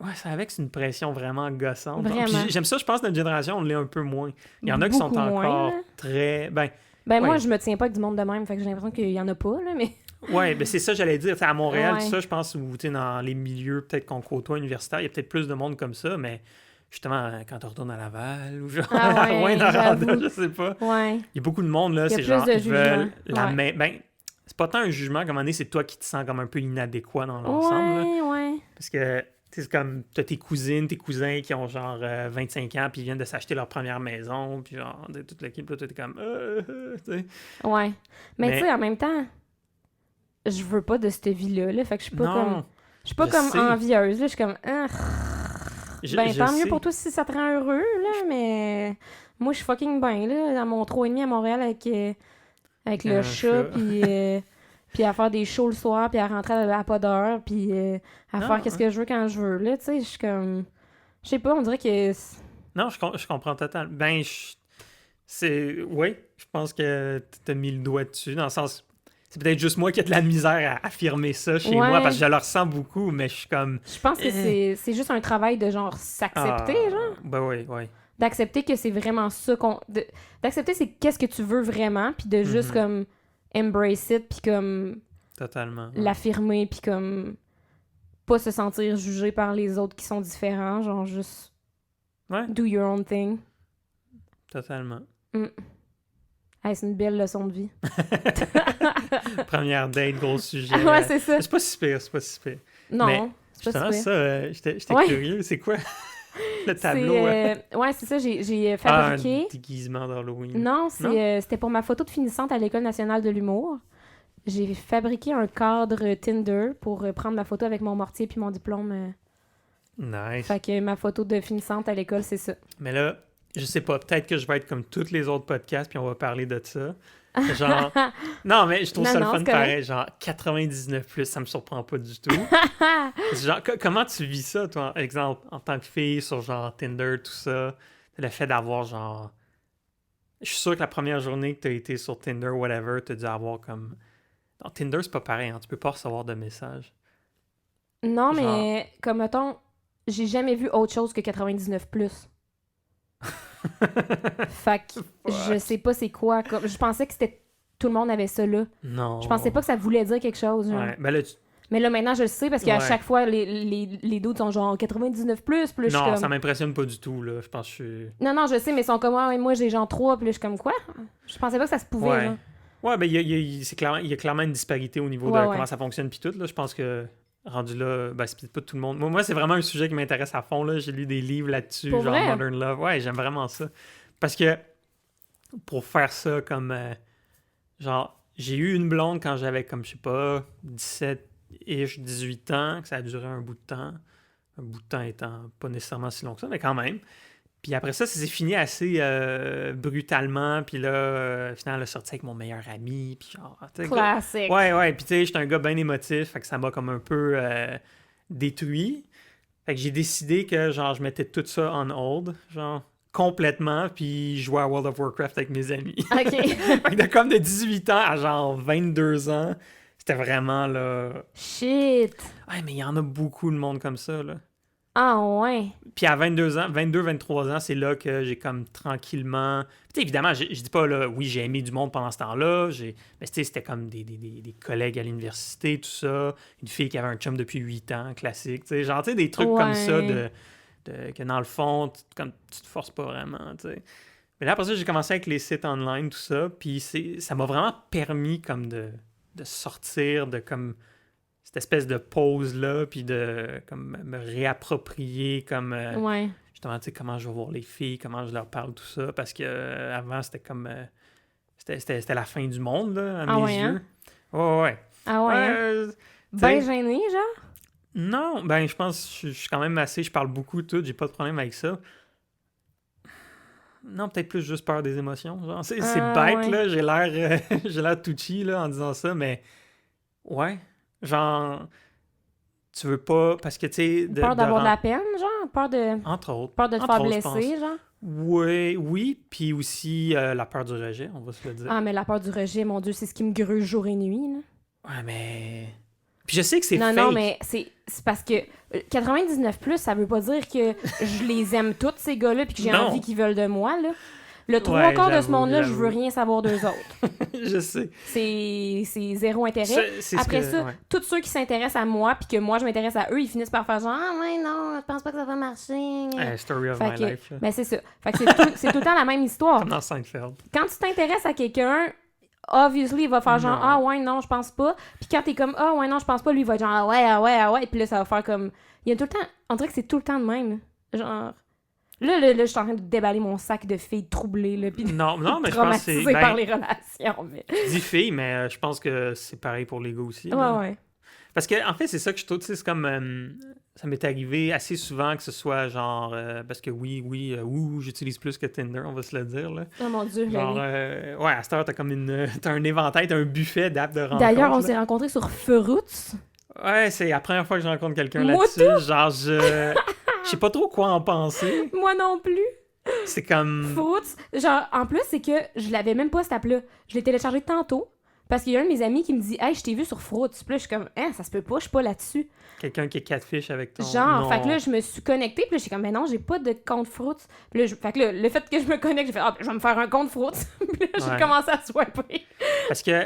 Ouais, c'est avec une pression vraiment gossante.
Vraiment.
Puis j'aime ça, je pense que notre génération, on l'est un peu moins. Il y en a qui sont
Beaucoup moins,
encore
là.
très... Ben,
Ben
ouais.
moi, je me tiens pas avec du monde de même, fait que j'ai l'impression qu'il y en a pas, là, mais...
ouais, ben c'est ça, j'allais dire. T'sais, à Montréal,
Ouais.
tout ça, je pense, où tu sais, dans les milieux peut-être qu'on côtoie universitaires, il y a peut-être plus de monde comme ça, mais justement, quand tu retournes à Laval ou genre
Ah ouais,
à Rouyn-Noranda,
j'avoue.
je sais pas.
Ouais.
Il y a beaucoup de monde, là,
Il y a
c'est
plus
genre,
de
ils veulent
jugement,
la
ouais.
main... Ben, c'est pas tant un jugement, comme à un moment donné, c'est toi qui te sens comme un peu inadéquat dans l'ensemble, là.
Ouais, ouais.
Parce que, tu sais, c'est comme, t'as tes cousines, tes cousins qui ont genre 25 ans, puis ils viennent de s'acheter leur première maison, puis genre, de toute l'équipe, là, t'es comme, tu sais.
Ouais. Mais
Mais-
tu sais, en même temps, je veux pas de cette vie-là, là, fait que je suis pas comme...
Non,
Je suis pas
je
comme
sais.
envieuse, là, je suis comme... Ben,
je
tant mieux
sais.
pour toi si ça te rend heureux, là, mais... Moi, je suis fucking bien, là, dans mon 3,5 à Montréal avec le
Un
chat,
chat.
puis à faire des shows le soir, puis à rentrer à pas d'heure, puis à
Non,
faire qu'est-ce que je veux quand je veux, là, tu sais, je suis comme... Je sais pas, on dirait que...
Non, je comprends totalement. Ben, c'est... Oui, je pense que t'as mis le doigt dessus, dans le sens... C'est peut-être juste moi qui ai de la misère à affirmer ça chez
Ouais.
moi, parce que je le ressens beaucoup, mais je suis comme...
Je pense que c'est juste un travail de, genre, s'accepter,
ah,
genre.
Ben oui, oui.
D'accepter que c'est vraiment ça d'accepter c'est qu'est-ce que tu veux vraiment, puis de juste,
Mhm.
comme, embrace it, puis comme,
Totalement. ouais.
l'affirmer, puis comme, pas se sentir jugé par les autres qui sont différents, genre, juste
Ouais,
do your own thing.
totalement.
Hey, c'est une belle leçon de vie.
Première date, gros sujet.
Ah ouais, c'est ça.
C'est pas si pire, c'est pas si pire.
Non,
Mais
c'est pas
Justement,
si pire.
ça, j'étais
Ouais.
curieux. C'est quoi le tableau?
Ouais, c'est ça, j'ai
un
fabriqué.
déguisement d'Halloween.
Non,
Non?
c'était pour ma photo de finissante à l'École nationale de l'humour. J'ai fabriqué un cadre Tinder pour prendre ma photo avec mon mortier puis mon diplôme.
Nice.
Fait que ma photo de finissante à l'école, c'est ça.
Mais là, je sais pas, peut-être que je vais être comme tous les autres podcasts, puis on va parler de ça. Genre, non, mais je trouve
Non,
ça le
non,
fun
c'est correct.
pareil. Genre, 99+, ça me surprend pas du tout. C'est genre, comment tu vis ça, toi, exemple, en tant que fille, sur genre Tinder, tout ça? Le fait d'avoir genre. Je suis sûr que la première journée que tu as été sur Tinder, whatever, tu as dû avoir comme. Non, Tinder, c'est pas pareil, hein, tu peux pas recevoir de messages.
Non,
Genre-
mais comme mettons, j'ai jamais vu autre chose que 99+. Fait que je sais pas c'est quoi. Je pensais que c'était tout le monde avait ça là.
Non.
Je pensais pas que ça voulait dire quelque chose. Genre.
Ouais, ben là,
Mais là, maintenant, je le sais parce qu'à
Ouais.
chaque fois, les doutes sont genre 99+. Puis là, je suis
non,
comme...
ça m'impressionne pas du tout, là. Je pense que je suis.
Non, je sais, mais ils sont comme, ouais, moi, j'ai genre 3, puis là, je suis comme, quoi? Je pensais pas que ça se pouvait,
Ouais.
là.
Ouais, ben il y a clairement une disparité au niveau de
Ouais, ouais.
comment ça fonctionne puis tout. Là. Je pense que rendu là, ben c'est peut-être pas tout le monde. Moi, c'est vraiment un sujet qui m'intéresse à fond. Là. J'ai lu des livres là-dessus,
Pour
genre
vrai?
Modern Love. Ouais, j'aime vraiment ça. Parce que pour faire ça comme genre, j'ai eu une blonde quand j'avais comme, je sais pas, 17-ish, 18 ans, que ça a duré un bout de temps. Un bout de temps étant pas nécessairement si long que ça, mais quand même. Puis après ça s'est fini assez brutalement. Puis là, finalement, elle a sorti avec mon meilleur ami. Puis genre, tu sais,
Classique.
ouais. Puis tu sais, j'étais un gars bien émotif. Fait que ça m'a comme un peu détruit. Fait que j'ai décidé que genre, je mettais tout ça on hold. Genre, complètement. Puis je jouais à World of Warcraft avec mes amis.
OK.
Fait que comme de 18 ans à genre 22 ans, c'était vraiment là.
Shit.
Ouais, mais il y en a beaucoup de monde comme ça, là.
Ah, ouais.
Puis à 22 ans, 23 ans, c'est là que j'ai comme tranquillement... Puis tu sais, évidemment, je dis pas, là, oui, j'ai aimé du monde pendant ce temps-là, mais tu sais, c'était comme des collègues à l'université, tout ça, une fille qui avait un chum depuis 8 ans, classique, tu sais, genre, tu sais, des trucs comme ça, que dans le fond, tu te forces pas vraiment, tu sais. Mais là, après ça, j'ai commencé avec les sites online, tout ça, puis ça m'a vraiment permis comme de sortir de comme... cette espèce de pause-là, puis de comme me réapproprier comme
Ouais.
justement, tu sais, comment je vais voir les filles, comment je leur parle, tout ça, parce que avant, c'était comme c'était la fin du monde, là, à
Ah
mes
ouais,
yeux.
hein?
Ouais.
Ah, ouais. Hein?
Euh,
Ben
t'sais,
gêné, genre?
non, ben je pense je suis quand même assez, je parle beaucoup, tout, j'ai pas de problème avec ça. Non, peut-être plus juste peur des émotions. Genre, c'est
Ah,
bête,
ouais.
là. J'ai l'air touchy, là, en disant ça, mais... Ouais. Genre, tu veux pas... Parce que, tu sais,
Peur d'avoir de la peine, genre? Peur de
Entre autres.
te
Entre
faire
autres, je pense.
blesser, genre?
Oui. Puis aussi la peur du rejet, on va se le dire.
Ah, mais la peur du rejet, mon Dieu, c'est ce qui me gruge jour et nuit, là.
Ouais, mais... Puis je sais que c'est
Non,
fake.
non, mais c'est parce que 99+, ça veut pas dire que je les aime tous, ces gars-là, puis que j'ai
Non.
envie qu'ils veulent de moi, là. Le trois
Ouais,
quarts de ce
j'avoue,
monde-là, je
j'avoue.
veux rien savoir d'eux autres.
Je sais.
C'est zéro intérêt.
C'est
Après
ce que-
ça,
ouais.
tous ceux qui s'intéressent à moi, puis que moi, je m'intéresse à eux, ils finissent par faire genre « Ah ouais, non, je pense pas que ça va marcher.
Story of
Fait
my
que-
life. Là.
Ben c'est ça. Fait que c'est tout le temps la même histoire.
Comme dans Seinfeld.
Quand tu t'intéresses à quelqu'un, obviously, il va faire genre
Non.
Ah ouais, non, je pense pas. Puis quand t'es comme Ah ouais, non, je pense pas, lui, il va être genre Ah ouais, ah ouais, ah ouais. Puis là, ça va faire comme. Il y a tout le temps. On dirait que c'est tout le temps de même. Genre. Là, je suis en train de déballer mon sac de filles troublées, là. Puis
Non, mais je pense que c'est...
traumatisées par les relations. Mais...
Je dis fille, mais je pense que c'est pareil pour les gars aussi. là.
Ouais.
Parce que, en fait, c'est ça que je trouve, tu sais, c'est comme... ça m'est arrivé assez souvent que ce soit genre... parce que oui, j'utilise plus que Tinder, on va se le dire, là.
Oh mon Dieu,
Genre,
Larry.
ouais, à cette heure, t'as comme t'as un éventail, t'as un buffet d'apps de rencontres.
D'ailleurs, on
là.
s'est rencontrés sur Fruits.
Ouais, c'est la première fois que je rencontre quelqu'un
Moi
là-dessus. Genre, je sais pas trop quoi en penser.
Moi non plus.
C'est comme...
Fruits. Genre, en plus, c'est que je l'avais même pas, cette app-là. Je l'ai téléchargé tantôt. Parce qu'il y a un de mes amis qui me dit Hey, je t'ai vu sur Fruits. Puis là, je suis comme ça se peut pas, je suis pas là-dessus.
Quelqu'un qui est catfish avec ton...
Genre,
Non.
fait que là, je me suis connectée, puis là, j'ai comme, mais non, j'ai pas de compte Fruits. Puis là, fait que là, le fait que je me connecte, j'ai fait, je vais me faire un compte Fruits. Puis là, j'ai
Ouais.
commencé à swiper.
Parce que,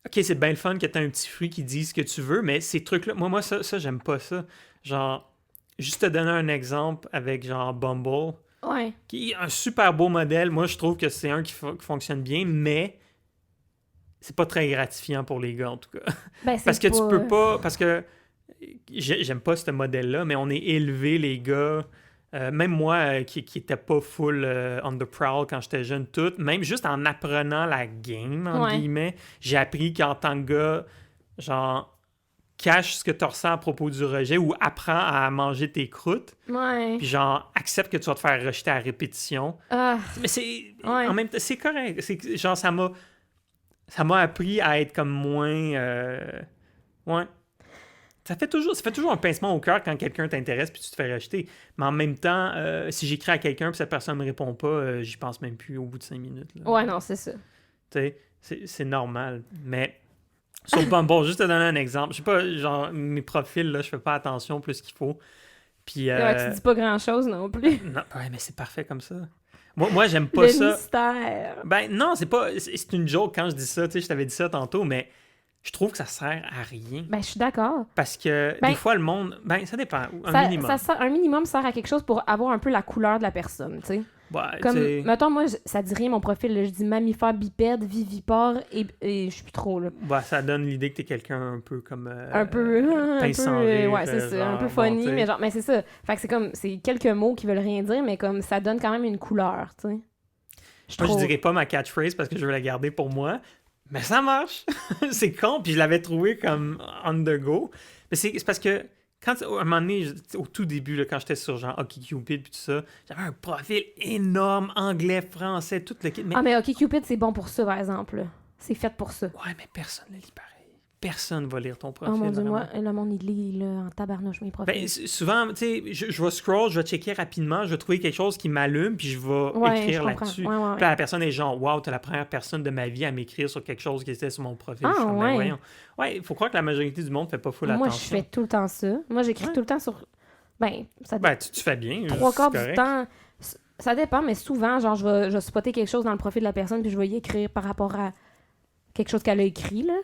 OK, c'est bien le fun que t'as un petit fruit qui dit ce que tu veux, mais ces trucs-là, moi ça, j'aime pas ça. Genre, juste te donner un exemple avec, genre, Bumble,
Ouais.
qui est un super beau modèle. Moi, je trouve que c'est un qui fonctionne bien, mais c'est pas très gratifiant pour les gars, en tout cas.
Ben, c'est
Parce que tu
pas-
peux pas... Parce que j'aime pas ce modèle-là, mais on est élevés, les gars. Même moi, qui était pas full on the prowl quand j'étais jeune, tout, même juste en apprenant la game, entre
Ouais.
guillemets, j'ai appris qu'en tant que gars, genre, cache ce que tu ressens à propos du rejet ou apprends à manger tes croûtes,
Ouais.
puis genre, accepte que tu vas te faire rejeter à répétition.
Ah,
Mais c'est...
Ouais.
En même temps, c'est correct. C'est, genre, ça m'a appris à être comme moins... ouais. Ça fait toujours un pincement au cœur quand quelqu'un t'intéresse puis tu te fais rejeter. Mais en même temps, si j'écris à quelqu'un puis cette personne me répond pas, j'y pense même plus au bout de 5 minutes. Là.
ouais, non, c'est ça.
Tu sais, c'est normal. Mais sur Bumble, juste te donner un exemple. Je sais pas, genre, mes profils, là, je fais pas attention plus qu'il faut. Puis...
Ouais, tu dis pas grand-chose non plus.
non, ouais, mais c'est parfait comme ça. Moi j'aime pas
Le
ça.
mystère.
Ben non, c'est une joke quand je dis ça, tu sais, je t'avais dit ça tantôt, mais je trouve que ça sert à rien.
Ben, je suis d'accord.
Parce que
Ben,
des fois, le monde, ben ça dépend, un
Ça,
minimum.
un minimum sert à quelque chose pour avoir un peu la couleur de la personne, tu sais.
Ouais,
Comme,
t'sais,
mettons, moi, ça dit rien, mon profil, là, je dis mammifère bipède, vivipare, et je suis plus trop, là.
ça donne l'idée que t'es quelqu'un un peu comme...
Un peu,
pince sans rire,
ouais, c'est ça, un peu
genre,
funny,
bon, t'sais.
mais genre, mais c'est ça. Fait que c'est comme, c'est quelques mots qui veulent rien dire, mais comme, ça donne quand même une couleur, tu sais.
Moi,
trouve.
je dirais pas ma catchphrase parce que je veux la garder pour moi, mais ça marche. C'est con, puis je l'avais trouvé comme on the go. Mais c'est parce que, à un moment donné, au tout début, là, quand j'étais sur genre OkCupid puis tout ça, j'avais un profil énorme, anglais, français, tout le kit. Mais...
Ah, mais OkCupid, c'est bon pour ça, par exemple, là. C'est fait pour ça.
Ouais, mais personne ne lit pareil. Personne va lire ton
Oh
profil.
mon Dieu,
vraiment.
moi, le monde, il lit, là, en tabarnouche, mes profils.
Ben, souvent, tu sais, je vais scroll, je vais checker rapidement, je vais trouver quelque chose qui m'allume, puis je vais
Ouais,
écrire
je comprends.
là-dessus.
Ouais, ouais, ouais.
Puis là, la personne est genre, wow, t'es la première personne de ma vie à m'écrire sur quelque chose qui était sur mon profil.
Ah,
Je suis comme, ben
ouais.
voyons. Ouais, il faut croire que la majorité du monde fait pas full
Moi, je
attention.
fais tout le temps ça. Moi, j'écris
Ouais.
tout le temps sur... Ben, ça
Ben, tu fais bien.
trois
c'est
quarts du
correct.
temps... Ça dépend, mais souvent, genre, je vais spotter quelque chose dans le profil de la personne, puis je vais y écrire par rapport à quelque chose qu'elle a écrit, là.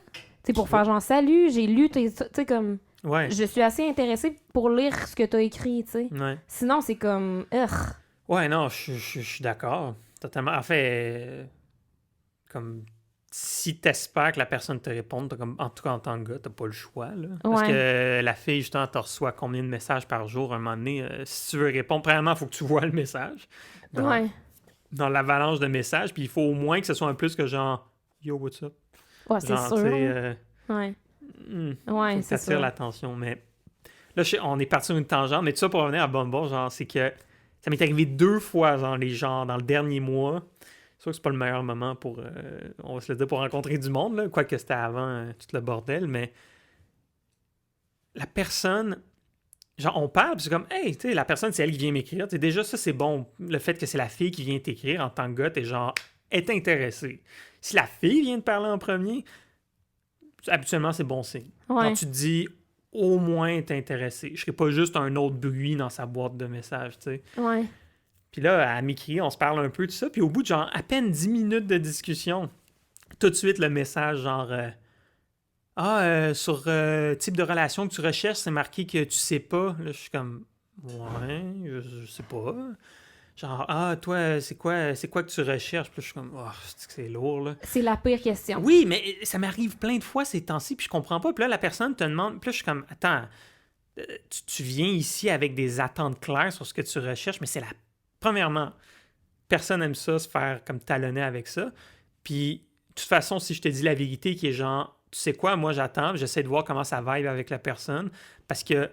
Tu sais, pour faire genre, salut, j'ai lu, tu sais, comme...
Ouais.
Je suis assez intéressée pour lire ce que t'as écrit, tu sais.
Ouais.
Sinon, c'est comme... Ugh.
Ouais, non, je suis d'accord. Totalement. En fait, comme si t'espères que la personne te réponde, en tout cas en tant que gars, t'as pas le choix. Là. Parce
Ouais.
que la fille, justement, te reçoit combien de messages par jour à un moment donné. Si tu veux répondre, premièrement, il faut que tu vois le message.
Ouais.
Dans l'avalanche de messages, puis il faut au moins que ce soit un plus que genre Yo, what's up?
Ouais, c'est
Genre,
sûr.
tu sais,
Ouais.
hmm,
Ouais,
faut que
c'est
t'attires
ça.
l'attention. Mais là, on est parti sur une tangente, mais tout ça pour revenir à Bumble, genre, c'est que Ça m'est arrivé 2 fois, genre, dans le dernier mois. C'est sûr que c'est pas le meilleur moment pour, on va se le dire, pour rencontrer du monde, là, quoique c'était avant tout le bordel, mais la personne, genre, on parle, puis c'est comme, hey, tu sais, la personne, c'est elle qui vient m'écrire. T'sais, déjà, ça, c'est bon. Le fait que c'est la fille qui vient t'écrire en tant que gars, t'es genre, est intéressé. Si la fille vient te parler en premier, habituellement, c'est bon signe.
Ouais.
Quand tu te dis, au moins, t'es intéressé. Je serais pas juste un autre bruit dans sa boîte de messages, tu sais.
Ouais.
Puis là, elle m'écrit, on se parle un peu, tout ça. Puis au bout de genre à peine 10 minutes de discussion, tout de suite le message genre sur type de relation que tu recherches, c'est marqué que tu sais pas. Là, je suis comme ouais, je sais pas. Genre toi, c'est quoi que tu recherches? Puis là, je suis comme c'est lourd là.
C'est la pire question.
Oui, mais ça m'arrive plein de fois ces temps-ci, puis je comprends pas. Puis là, la personne te demande, puis là, je suis comme attends, tu viens ici avec des attentes claires sur ce que tu recherches, mais c'est la premièrement, personne aime ça, se faire comme talonner avec ça. Puis, de toute façon, si je te dis la vérité qui est genre, tu sais quoi, moi j'attends, j'essaie de voir comment ça vibe avec la personne, parce que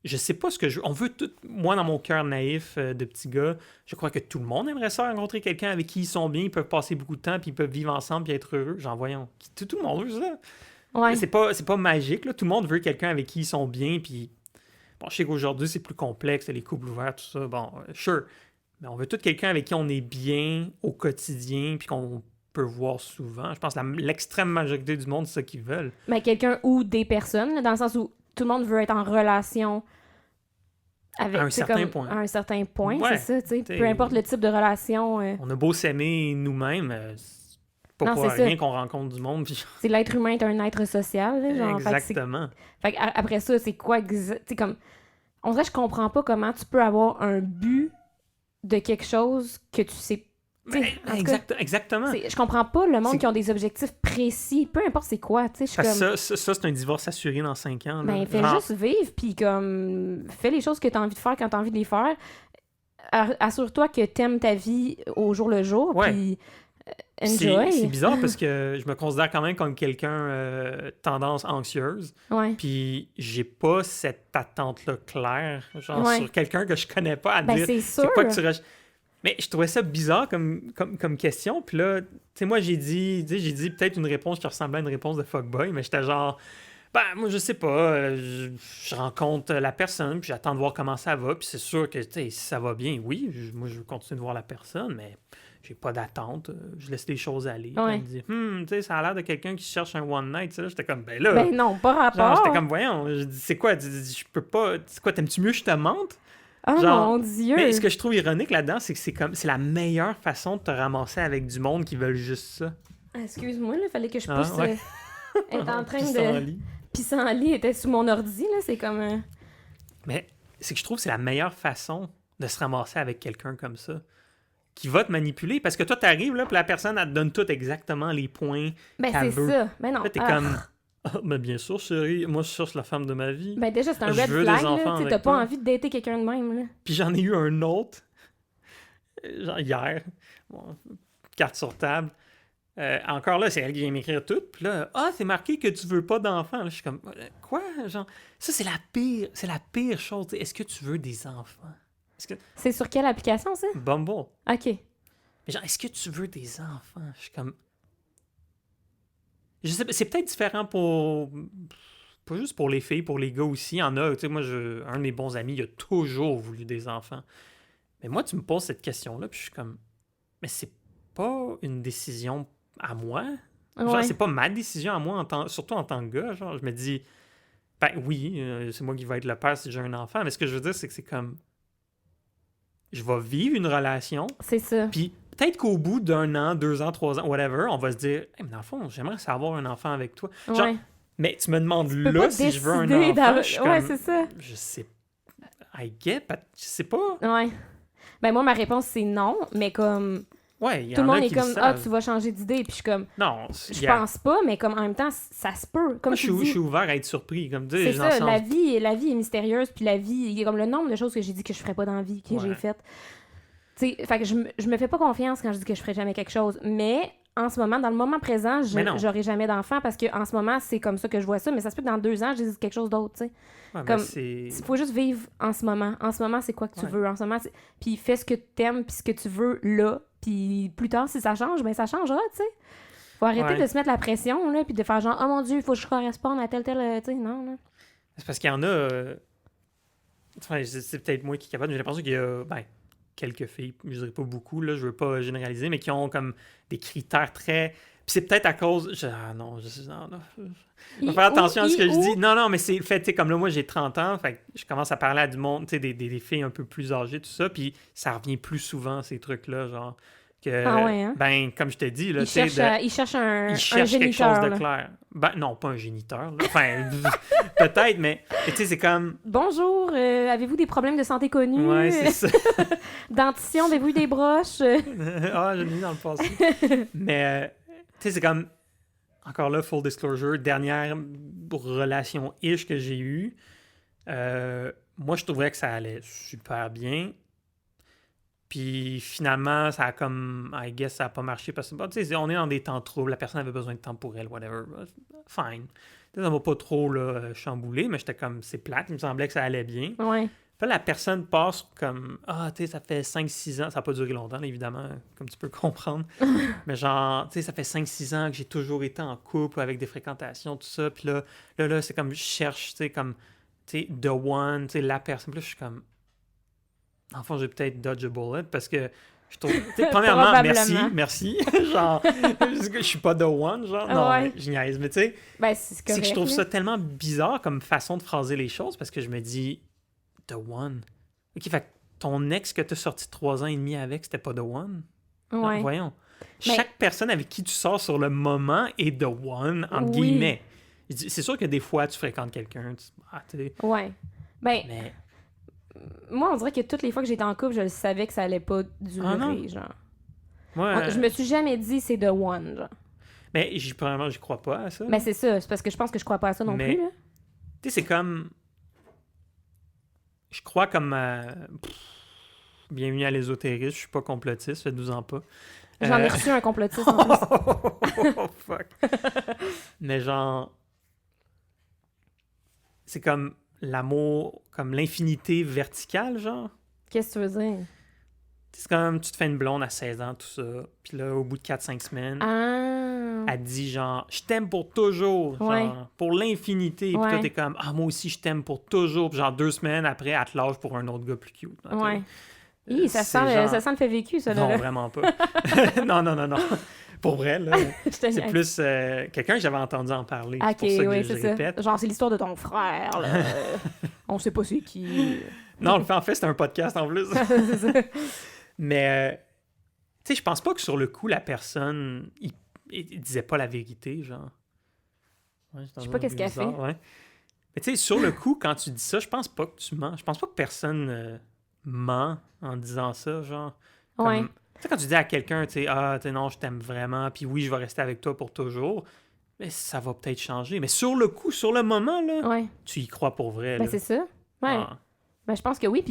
je sais pas ce que je veux. On veut tout. Moi, dans mon cœur naïf de petit gars, je crois que tout le monde aimerait ça rencontrer quelqu'un avec qui ils sont bien, ils peuvent passer beaucoup de temps, puis ils peuvent vivre ensemble, puis être heureux. Genre, voyons, tout le monde veut ça.
Ouais.
C'est pas magique, là. Tout le monde veut quelqu'un avec qui ils sont bien, puis bon, je sais qu'aujourd'hui, c'est plus complexe, les couples ouverts, tout ça. Bon, sure. Mais on veut tout quelqu'un avec qui on est bien au quotidien, puis qu'on peut voir souvent. Je pense que l'extrême majorité du monde, c'est ça qu'ils veulent.
Mais quelqu'un ou des personnes, là, dans le sens où tout le monde veut être en relation avec,
à un certain point.
À un certain point,
Ouais,
c'est ça, tu sais. Peu importe le type de relation.
On a beau s'aimer nous-mêmes, c'est pas
Non,
pour
c'est
rien
ça.
qu'on rencontre du monde. Puis...
C'est l'être humain est un être social, là, genre.
Exactement.
Fait que après ça, c'est quoi tu sais, comme. On dirait que je comprends pas comment tu peux avoir un but de quelque chose que tu sais.
Mais, exactement.
Je comprends pas le monde
C'est-
qui ont des objectifs précis, peu importe c'est quoi, tu sais. Je suis
Parce
comme.
que ça, c'est un divorce assuré dans 5 ans. Là.
Ben, fais
Genre,
juste vivre, puis comme. Fais les choses que t'as envie de faire quand t'as envie de les faire. Assure-toi que t'aimes ta vie au jour le jour,
Ouais.
puis.
c'est
Enjoy.
bizarre parce que je me considère quand même comme quelqu'un tendance anxieuse.
Ouais.
Puis j'ai pas cette attente-là claire, genre
Ouais.
sur quelqu'un que je connais pas à
Ben,
dire
c'est sûr.
c'est quoi que tu recherches. Mais je trouvais ça bizarre comme question. Puis là, tu sais, moi j'ai dit peut-être une réponse qui ressemblait à une réponse de fuckboy, mais j'étais genre ben moi je sais pas, je rencontre la personne, puis j'attends de voir comment ça va, puis c'est sûr que tu sais, si ça va bien, oui, moi je veux continuer de voir la personne, mais j'ai pas d'attente, je laisse les choses aller. Puis
Ouais.
elle me dit tu sais, ça a l'air de quelqu'un qui cherche un one night, tu sais, là, j'étais comme ben là.
Ben non, pas
Genre,
rapport.
j'étais comme, voyons, je dis, c'est quoi? Je peux pas. C'est quoi, t'aimes-tu mieux que je te mente?
Oh
genre,
mon Dieu!
Mais ce que je trouve ironique là-dedans, c'est que c'est la meilleure façon de te ramasser avec du monde qui veulent juste ça.
Excuse-moi, là, fallait que je
Ah,
pousse.
ouais.
Elle est en train
Pissenlit.
de. Pissenlit était sous mon ordi, là, c'est comme.
Mais c'est que je trouve que c'est la meilleure façon de se ramasser avec quelqu'un comme ça. Qui va te manipuler. Parce que toi, t'arrives là, puis la personne, elle te donne tout exactement les points.
Ben
qu'elle
c'est
veut.
ça. Ben non.
Là, t'es comme. Ah, mais bien sûr, chérie, moi je cherche la femme de ma vie.
Ben déjà, c'est un
Je
red
veux
flag,
des
là.
enfants
Tu sais,
avec
t'as pas
toi.
envie de dater quelqu'un de même, là.
Puis j'en ai eu un autre, genre hier, bon, carte sur table. Encore là, c'est elle qui vient m'écrire tout. Puis là, c'est marqué que tu veux pas d'enfants. Là, je suis comme, quoi? Genre, ça, c'est la pire chose. T'sais, est-ce que tu veux des enfants?
C'est sur quelle application, ça?
Bumble.
OK.
Mais genre, est-ce que tu veux des enfants? Je suis comme... Je sais pas, c'est peut-être différent pour... Pas juste pour les filles, pour les gars aussi. Il y en a, tu sais, moi, un de mes bons amis, il a toujours voulu des enfants. Mais moi, tu me poses cette question-là, puis je suis comme... Mais c'est pas une décision à moi. Genre,
Ouais.
c'est pas ma décision à moi, surtout en tant que gars. Genre, je me dis... Ben oui, c'est moi qui vais être le père si j'ai un enfant. Mais ce que je veux dire, c'est que c'est comme... Je vais vivre une relation...
C'est ça.
Puis peut-être qu'au bout d'1 an, 2 ans, 3 ans, whatever, on va se dire hey, mais dans le fond, j'aimerais avoir un enfant avec toi. Genre,
Ouais.
mais tu me demandes
Tu peux
là
pas
si je veux un
décider
enfant. Je suis
Ouais,
comme,
c'est ça.
je sais. I get, but je sais pas.
Ouais. Ben moi, ma réponse, c'est non, mais comme...
Ouais, il y
Tout le
en a
monde est
qui le
comme,
savent.
tu vas changer d'idée, puis je suis comme...
Non,
Je pense pas, mais comme en même temps, ça se peut. Comme
moi,
tu
je
dis,
suis ouvert à être surpris. Comme tu sais,
c'est
dans le
ça,
sens-
la vie est mystérieuse, puis la vie, il y a comme le nombre de choses que j'ai dit que je ferais pas dans la vie, que
Ouais.
j'ai faites. Tu sais, fait que je me fais pas confiance quand je dis que je ferais jamais quelque chose, mais en ce moment, dans le moment présent,
Mais non.
j'aurai jamais d'enfant parce qu'en ce moment, c'est comme ça que je vois ça, mais ça se peut que dans 2 ans, je dise quelque chose d'autre, tu sais.
Ouais,
Comme,
c'est...
il faut juste vivre en ce moment. En ce moment, c'est quoi que tu
Ouais.
veux. En ce moment, puis fais ce que t'aimes puis ce que tu veux là. Puis plus tard, si ça change, ben ça changera, tu sais. Faut arrêter
Ouais.
de se mettre la pression, là, puis de faire genre, oh mon Dieu, il faut que je corresponde à tel, tu sais, non, là.
C'est parce qu'il y en a... Enfin, c'est peut-être moi qui est capable, mais j'ai l'impression qu'il y a quelques filles, je dirais pas beaucoup, là, je veux pas généraliser, mais qui ont comme des critères très... Puis c'est peut-être à cause... non. Je vais faire attention à ce que je dis. Non, mais c'est le fait, tu sais, comme là, moi, j'ai 30 ans, fait que je commence à parler à du monde, tu sais, des filles un peu plus âgées, tout ça, puis ça revient plus souvent, ces trucs-là, genre... Que,
Ah ouais, hein?
Ben, comme je te dis, là,
Il
tu sais...
cherche, il cherche un
Il cherche quelque
géniteur,
chose de
là.
clair. Ben, non, pas un géniteur. Là. Enfin, peut-être, mais tu sais, c'est comme...
Bonjour, avez-vous des problèmes de santé connus?
Ouais, c'est ça.
Dentition, avez-vous eu des broches?
Ah, j'en ai eu dans le passé. Mais, tu sais, c'est comme... Encore là, full disclosure, dernière relation-ish que j'ai eue, moi, je trouvais que ça allait super bien. Puis finalement, ça a comme... I guess ça a pas marché parce que, bon, tu sais, on est dans des temps troubles, la personne avait besoin de temps pour elle, whatever. Fine. Tu sais, ça m'a pas trop là, chamboulé, mais j'étais comme, c'est plate, il me semblait que ça allait bien.
Ouais.
Puis là, la personne passe comme, tu sais, ça fait 5-6 ans, ça n'a pas duré longtemps, là, évidemment, comme tu peux comprendre. Mais genre, tu sais, ça fait 5-6 ans que j'ai toujours été en couple avec des fréquentations, tout ça. Puis là, c'est comme, je cherche, tu sais, comme, tu sais, the one, tu sais, la personne. Puis là, je suis comme, enfin, j'ai peut-être dodge a bullet parce que je trouve, tu sais, premièrement,
Probablement.
merci. Genre, je suis pas the one, genre, non,
Ouais.
mais je niaise. Mais tu sais,
Ben, c'est correct,
c'est que je trouve
là.
ça tellement bizarre comme façon de phraser les choses parce que je me dis, the one. Ok, fait que ton ex que t'as sorti 3 ans et demi avec, c'était pas the one? Non,
Ouais.
voyons.
Mais-
Chaque personne avec qui tu sors sur le moment est the one, entre
Oui.
guillemets. Je dis, c'est sûr que des fois, tu fréquentes quelqu'un, tu sais,
Ouais. Ben,
mais...
moi, on dirait que toutes les fois que j'étais en couple, je le savais que ça allait pas
Ah non?
durer, genre.
Moi,
Je me suis jamais dit c'est the one, genre.
mais premièrement, j'y crois pas à ça.
Ben, c'est ça. C'est parce que je pense que je crois pas à ça non
Mais-
plus, là.
Tu sais, c'est comme... Je crois comme... Bienvenue à l'ésotérisme, je suis pas complotiste, faites-vous en pas.
J'en ai reçu un complotiste en plus.
Oh, fuck. Mais genre... C'est comme l'amour, comme l'infinité verticale, genre.
Qu'est-ce que tu veux dire?
C'est comme, tu te fais une blonde à 16 ans, tout ça. Puis là, au bout de 4-5 semaines,
Ah!
elle te dit genre, je t'aime pour toujours, genre,
Ouais.
pour l'infinité. Puis toi,
Ouais.
t'es comme, ah, moi aussi, je t'aime pour toujours. Puis genre, 2 semaines après, elle te lâche pour un autre gars plus cute. Ok?
Ouais. Hi, ça
C'est
sent,
genre-
ça sent le fait vécu, ça,
Non,
là.
vraiment pas. non. Pour vrai, là,
Je te
c'est
niaise.
plus quelqu'un que j'avais entendu en parler.
Ok,
c'est pour ça que
oui,
je
c'est
le
ça.
répète.
Genre, c'est l'histoire de ton frère, là. On sait pas c'est qui.
Non, le fait, en fait, c'est un podcast en plus.
c'est ça.
Mais, tu sais, je pense pas que sur le coup, la personne, il disait pas la vérité, genre. Ouais,
Je sais pas qu'est-ce qu'elle fait.
Ouais. Mais tu sais, sur le coup, quand tu dis ça, je pense pas que tu mens. Je pense pas que personne ment en disant ça, genre. Comme-
Ouais.
Tu sais, quand tu dis à quelqu'un, tu sais, tu sais, non, je t'aime vraiment, puis oui, je vais rester avec toi pour toujours, mais ça va peut-être changer. Mais sur le coup, sur le moment, là,
Ouais.
tu y crois pour vrai,
Ben,
là.
c'est ça. Ouais.
Ah.
Ben, je pense que oui.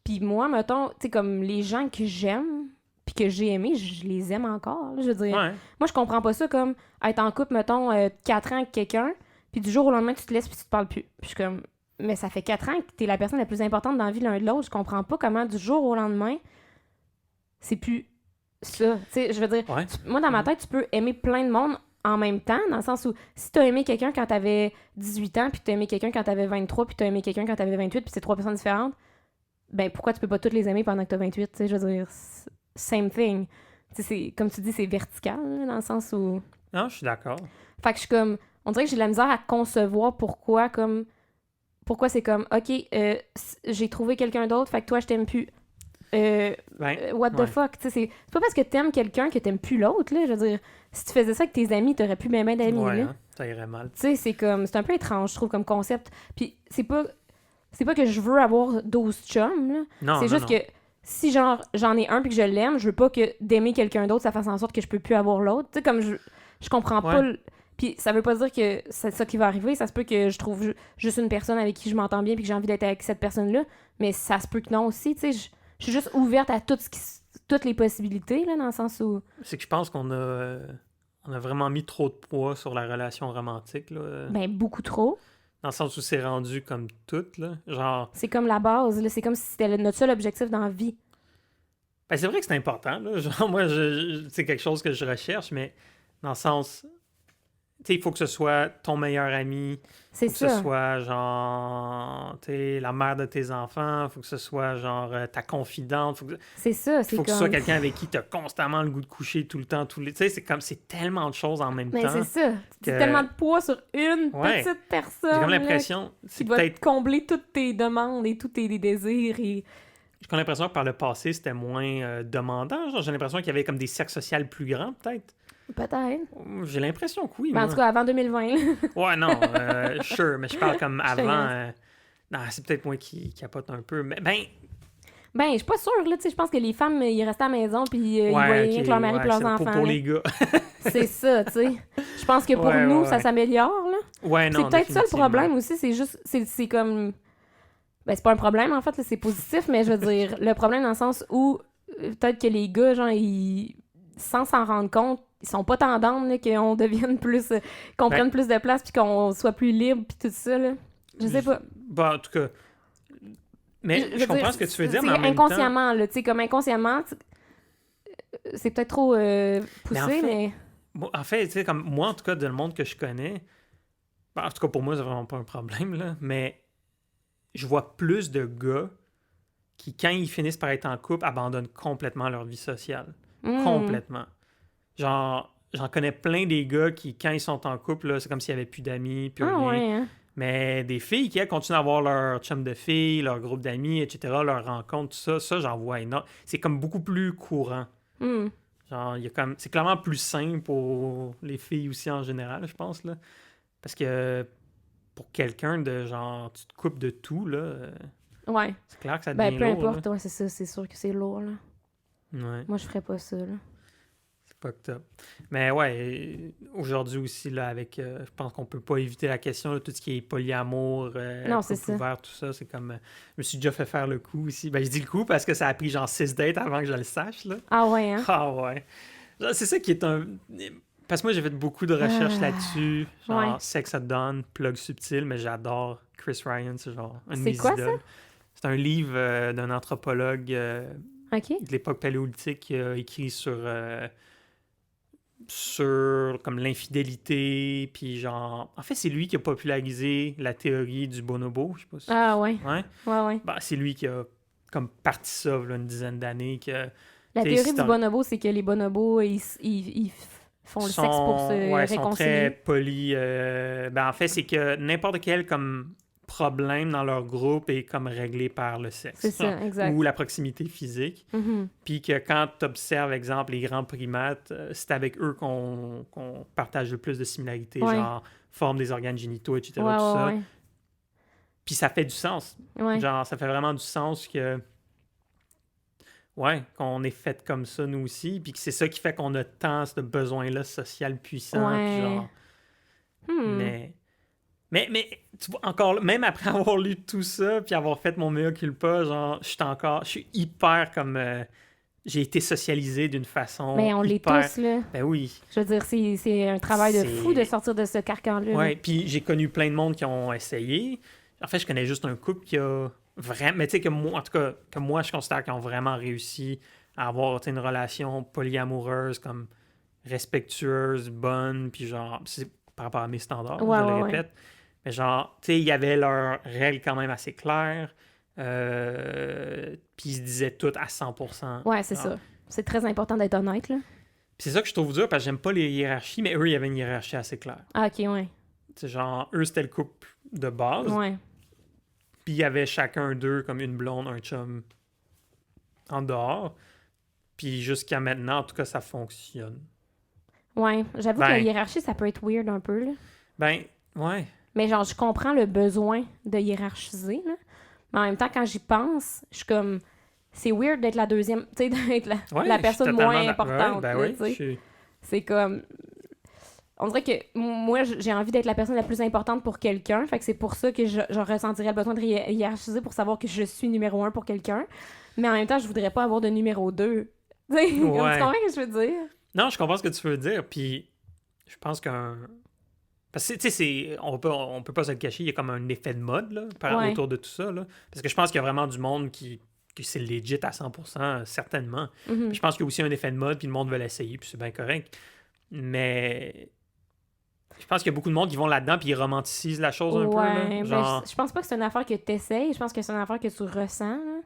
Puis moi, mettons, tu sais, comme les gens que j'aime, puis que j'ai aimés, je les aime encore, là, je veux dire.
Ouais.
Moi, je comprends pas ça comme être en couple, mettons, 4 ans avec quelqu'un, puis du jour au lendemain, tu te laisses puis tu te parles plus. Puis je suis comme, mais ça fait 4 ans que t'es la personne la plus importante dans la vie de l'un de l'autre. Je comprends pas comment du jour au lendemain, c'est plus ça. Tu sais, je veux dire,
Ouais.
moi, dans ma tête, tu peux aimer plein de monde en même temps, dans le sens où si t'as aimé quelqu'un quand t'avais 18 ans, puis t'as aimé quelqu'un quand t'avais 23, puis t'as aimé quelqu'un quand t'avais 28, puis c'est 3 personnes différentes, ben pourquoi tu peux pas toutes les aimer pendant que t'as 28? Tu sais, je veux dire, same thing. Tu sais, c'est, comme tu dis, c'est vertical, là, dans le sens où...
Non, je suis d'accord.
Fait que je suis comme... On dirait que j'ai de la misère à concevoir pourquoi c'est comme, OK, j'ai trouvé quelqu'un d'autre, fait que toi, je t'aime plus. What the
ouais.
fuck? Tu sais, c'est pas parce que t'aimes quelqu'un que t'aimes plus l'autre, là. Je veux dire, si tu faisais ça avec tes amis, t'aurais plus ben d'amis,
Ouais,
là.
hein, ça irait mal.
Tu sais, c'est un peu étrange, je trouve, comme concept. Puis c'est pas que je veux avoir 12 chums, là.
Non,
C'est
non,
juste
non.
que si, genre, j'en ai un puis que je l'aime, je veux pas que d'aimer quelqu'un d'autre, ça fasse en sorte que je peux plus avoir l'autre. Tu sais, comme je comprends pas...
Ouais.
Puis ça veut pas dire que c'est ça qui va arriver. Ça se peut que je trouve juste une personne avec qui je m'entends bien puis que j'ai envie d'être avec cette personne-là. Mais ça se peut que non aussi, tu sais. Je suis juste ouverte à tout ce toutes les possibilités, là, dans le sens où...
C'est que je pense qu'on a vraiment mis trop de poids sur la relation romantique, là.
Ben, beaucoup trop.
Dans le sens où c'est rendu comme tout, là. Genre,
C'est comme la base, là. C'est comme si c'était notre seul objectif dans la vie.
ben c'est vrai que c'est important, là. Genre, moi, c'est quelque chose que je recherche, mais dans le sens... Tu sais, il faut que ce soit ton meilleur ami,
C'est
faut que
ça.
ce soit, genre, tu sais, la mère de tes enfants, faut que ce soit, genre, ta confidente,
C'est ça, c'est
faut que ce
comme...
soit quelqu'un avec qui tu as constamment le goût de coucher tout le temps, Tu sais, c'est tellement de choses en même
Mais
temps.
c'est ça. C'est
que-
tellement de poids sur une
Ouais.
petite personne.
J'ai comme
là,
l'impression,
qui
c'est
doit
peut-être...
combler toutes tes demandes et tous tes désirs. Et...
J'ai comme l'impression que par le passé, c'était moins demandant. Genre, j'ai l'impression qu'il y avait comme des cercles sociaux plus grands, peut-être.
Peut-être.
J'ai l'impression que oui,
Mais en
moi.
tout cas, avant 2020. là.
Ouais, non, sure, mais je parle comme
Je te
avant.
niaise.
Non, c'est peut-être moi qui capote un peu. Mais ben,
Ben, je suis pas sûre, là. Tu sais, je pense que les femmes, ils restaient à la maison puis ils voyaient
ouais,
rien
ok,
que leur mari
ouais,
et leurs
c'est
enfants.
pour
là.
les gars.
C'est ça, tu sais. Je pense que pour
Ouais,
nous,
ouais,
ça
ouais.
s'améliore, là.
Ouais, non,
C'est peut-être ça le
définitivement.
problème aussi, c'est juste, c'est comme... Ben, c'est pas un problème, en fait, là, c'est positif, mais je veux dire, le problème dans le sens où peut-être que les gars, genre, ils, sans s'en rendre compte, ils sont pas tendants, là, qu'on devienne plus... qu'on
Ben-
prenne plus de place puis qu'on soit plus libre puis tout ça, là. Je sais pas.
Bon, en tout cas... Mais je
veux
comprends
dire,
ce que tu veux dire,
c'est
mais en même temps...
inconsciemment, là, tu sais, comme inconsciemment, c'est peut-être trop poussé,
en fait,
mais...
Bon, en fait, tu sais, comme moi, en tout cas, dans le monde que je connais, ben, en tout cas, pour moi, c'est vraiment pas un problème, là, mais je vois plus de gars qui, quand ils finissent par être en couple, abandonnent complètement leur vie sociale.
Hmm.
Complètement. Genre, j'en connais plein des gars qui, quand ils sont en couple, là, c'est comme s'il n'y avait plus d'amis, plus
Ah
rien.
ouais, hein?
Mais des filles qui, elles, continuent à avoir leur chum de filles, leur groupe d'amis, etc., leur rencontre, tout ça, ça, j'en vois énorme. C'est comme beaucoup plus courant.
Hmm.
Genre, il y a comme... C'est clairement plus simple pour les filles aussi en général, je pense, là. Parce que pour quelqu'un de genre, tu te coupes de tout, là,
Ouais.
c'est clair que ça
Ben,
devient
peu
lourd,
importe, ouais, c'est ça, c'est sûr que c'est lourd, là.
là. Ouais,
Moi, je ferais pas ça, là.
c'est pas que top. Mais ouais, aujourd'hui aussi, là, avec... je pense qu'on peut pas éviter la question, là, tout ce qui est polyamour,
Non, c'est
couple
ça.
ouvert, tout ça, c'est comme... je me suis déjà fait faire le coup aussi. Ben, je dis le coup parce que ça a pris genre 6 dates avant que je le sache, là.
Ah ouais, hein?
Ah ouais. Genre, c'est ça qui est un... Parce que moi, j'ai fait beaucoup de recherches
Ah.
là-dessus. Genre,
Ouais.
Sex at Dawn, Plug Subtil, mais j'adore Chris Ryan, c'est genre un de
C'est
mes
quoi,
idoles. C'est un livre d'un anthropologue
OK.
de l'époque paléolithique qui a écrit sur comme l'infidélité, puis genre... En fait, c'est lui qui a popularisé la théorie du bonobo, je sais pas si...
Ah ouais,
Ouais?
ouais.
Ben, c'est lui qui a comme parti ça, là, une dizaine d'années, que...
La
T'sais,
théorie
c'est
du
un-
bonobo, c'est que les bonobos, ils font le sexe pour se
ouais, sont très
réconcilier.
polis. Ben, en fait, c'est que n'importe quel comme problème dans leur groupe est comme réglé par le sexe.
C'est ça, exact.
Ou la proximité physique.
Mhm.
Puis que quand tu observes, exemple, les grands primates, c'est avec eux qu'on partage le plus de similarités,
Ouais.
genre forme des organes génitaux, etc.
Ouais,
tout ça.
ouais,
Puis ça fait du sens.
ouais.
Genre, ça fait vraiment du sens que... Ouais, qu'on est fait comme ça, nous aussi. Puis que c'est ça qui fait qu'on a tant ce besoin-là social puissant. Puis
Ouais.
genre...
Hmm.
Mais tu vois, encore, là, même après avoir lu tout ça, puis avoir fait mon mea culpa, genre, je suis hyper comme... j'ai été socialisé d'une façon
Mais on l'est
hyper...
tous, là.
Ben oui.
Je veux dire, c'est un travail de
C'est-
fou de sortir de ce carcan-là.
Ouais, puis j'ai connu plein de monde qui ont essayé. En fait, je connais juste un couple qui a vraiment... Mais tu sais, que moi, en tout cas, que moi, je considère qu'ils ont vraiment réussi à avoir tu sais, une relation polyamoureuse, comme respectueuse, bonne, puis genre... C'est par rapport à mes standards,
Ouais,
je le
ouais,
répète. Mais genre, tu sais, il y avait leurs règles quand même assez claires. Puis ils se disaient tout à 100%.
Ouais, c'est
genre.
ça. C'est très important d'être honnête, là.
Puis c'est ça que je trouve dur, parce que j'aime pas les hiérarchies, mais eux, il y avait une hiérarchie assez claire.
Ah, OK, ouais.
Tu sais, genre, eux, c'était le couple de base.
Ouais.
Puis il y avait chacun d'eux comme une blonde, un chum en dehors. Puis jusqu'à maintenant, en tout cas, ça fonctionne.
Ouais. J'avoue que la
Ben.
hiérarchie, ça peut être weird un peu, là.
Ben, ouais.
Mais genre, je comprends le besoin de hiérarchiser, là. Mais en même temps, quand j'y pense, je suis comme... C'est weird d'être la deuxième... Tu sais, d'être la
Ouais, je suis
personne
totalement
moins
d'accord.
importante,
Ouais, ben
là,
oui,
tu sais.
je suis-
C'est comme... On dirait que moi, j'ai envie d'être la personne la plus importante pour quelqu'un. Fait que c'est pour ça que je ressentirais le besoin de hiérarchiser pour savoir que je suis numéro 1 pour quelqu'un. Mais en même temps, je voudrais pas avoir de numéro 2 Tu sais, tu
Ouais.
comprends ce que je veux dire?
Non, je comprends ce que tu veux dire, puis je pense qu'un... Parce que, tu sais, on peut pas se le cacher, il y a comme un effet de mode, là,
Ouais.
autour de tout ça, là. Parce que je pense qu'il y a vraiment du monde qui c'est legit à 100%, certainement.
Mhm.
Puis je pense qu'il y a aussi un effet de mode, puis le monde veut l'essayer, puis c'est bien correct. Mais je pense qu'il y a beaucoup de monde qui vont là-dedans, puis ils romanticisent la chose un peu, là.
Ouais,
Genre...
je pense pas que c'est une affaire que t'essayes, je pense que c'est une affaire que tu ressens, là.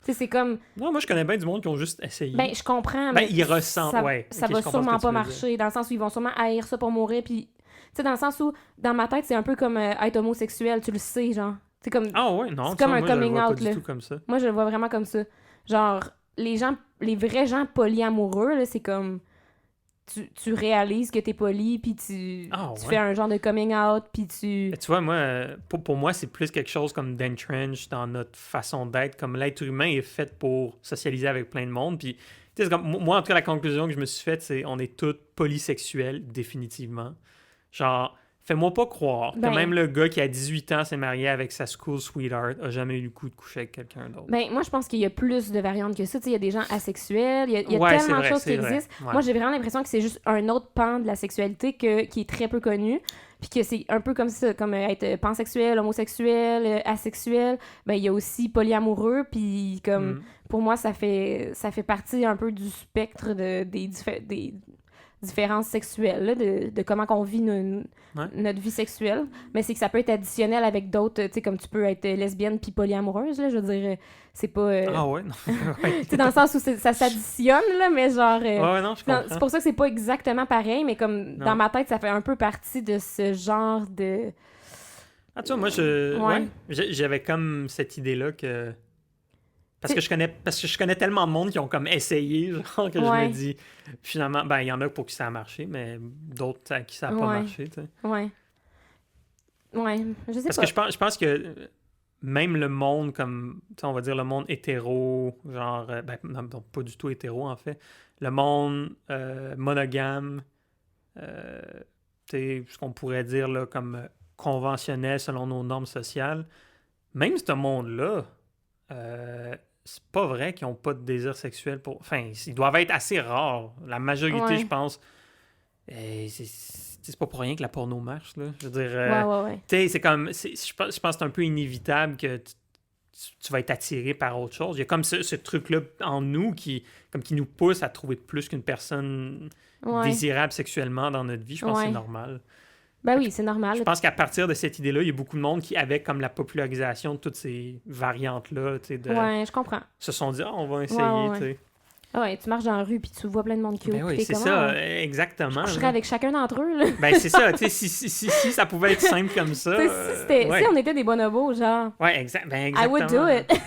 Tu sais, c'est comme...
Non, moi, je connais bien du monde qui ont juste essayé.
Ben, je comprends,
Ben,
mais
ils ressentent,
ça,
ouais.
ça
Ok,
va
je comprends ce
sûrement
que tu
pas
veux
marcher, dans le sens où ils vont sûrement haïr ça pour mourir, puis... Tu sais, dans le sens où, dans ma tête, c'est un peu comme être homosexuel, tu le sais, genre. C'est comme...
Ah ouais, non,
C'est
ça,
comme un
moi, je le
coming
vois
out,
pas
là.
du tout comme ça.
Moi, je le vois vraiment comme ça. Genre, les vrais gens polyamoureux, là, c'est comme... Tu réalises que t'es poly, puis tu
Ah,
tu
ouais.
fais un genre de coming out, puis tu...
Mais tu vois, moi, pour moi, c'est plus quelque chose comme d'entrench dans notre façon d'être. Comme l'être humain est fait pour socialiser avec plein de monde. Puis, tu sais, c'est comme, moi, en tout cas, la conclusion que je me suis faite, c'est on est tous polysexuels, définitivement. Genre, fais-moi pas croire
Ben-
que même le gars qui a 18 ans s'est marié avec sa school sweetheart a jamais eu le coup de coucher avec quelqu'un d'autre.
Ben, moi, je pense qu'il y a plus de variantes que ça. Tu sais, il y a des gens asexuels, il y a
Ouais, c'est
tellement de
vrai,
choses qui
c'est vrai.
existent.
Ouais.
Moi, j'ai vraiment l'impression que c'est juste un autre pan de la sexualité qui est très peu connu. Puis que c'est un peu comme ça, comme être pansexuel, homosexuel, asexuel. Ben, il y a aussi polyamoureux. Puis comme,
Mm.
pour moi, ça fait partie un peu du spectre des différences sexuelles, là, de comment qu'on vit notre vie sexuelle. Mais c'est que ça peut être additionnel avec d'autres, tu sais, comme tu peux être lesbienne puis polyamoureuse, là, je veux dire, c'est pas...
Ah ouais, non. Ouais.
Tu sais, dans le sens où ça s'additionne, là, mais genre...
Ouais, non, je
non,
comprends.
c'est pour ça que c'est pas exactement pareil, mais comme
Non.
dans ma tête, ça fait un peu partie de ce genre de...
Ah, tu vois, moi,
Ouais.
j'avais comme cette idée-là que... Parce que je connais tellement de monde qui ont comme essayé, genre, que je
Ouais.
me dis, finalement, ben, il y en a pour qui ça a marché, mais d'autres à qui ça n'a pas
Ouais.
marché, tu sais.
Ouais. Ouais, je sais
Parce
pas.
que je pense que même le monde comme, tu sais, on va dire le monde hétéro, genre, ben, non, pas du tout hétéro, en fait, le monde monogame, tu sais, ce qu'on pourrait dire, là, comme conventionnel selon nos normes sociales, même ce monde-là, c'est pas vrai qu'ils n'ont pas de désir sexuel pour... Enfin, ils doivent être assez rares. La majorité,
Ouais.
je pense, c'est pas pour rien que la porno marche, là. Je veux dire,
Ouais.
tu sais, c'est comme... je pense que c'est un peu inévitable que tu vas être attiré par autre chose. Il y a comme ce truc-là en nous qui nous pousse à trouver plus qu'une personne
Ouais.
désirable sexuellement dans notre vie. Je pense que
Ouais.
c'est normal.
Ben oui, c'est normal.
Je pense qu'à partir de cette idée-là, il y a beaucoup de monde qui, avec comme la popularisation de toutes ces variantes-là, tu sais,
Ouais, je comprends.
se sont dit, ah, on va essayer,
Ouais.
tu sais.
Ouais, tu marches dans la rue puis tu vois plein de monde cute.
Ben oui,
puis t'es
c'est
comme,
ça,
ah,
exactement.
je serais
là.
avec chacun d'entre eux, là.
Ben c'est ça, tu sais, si ça pouvait être simple comme ça.
Tu sais, si on était des bonobos, genre,
Ouais, ben
I
exactement.
would do it.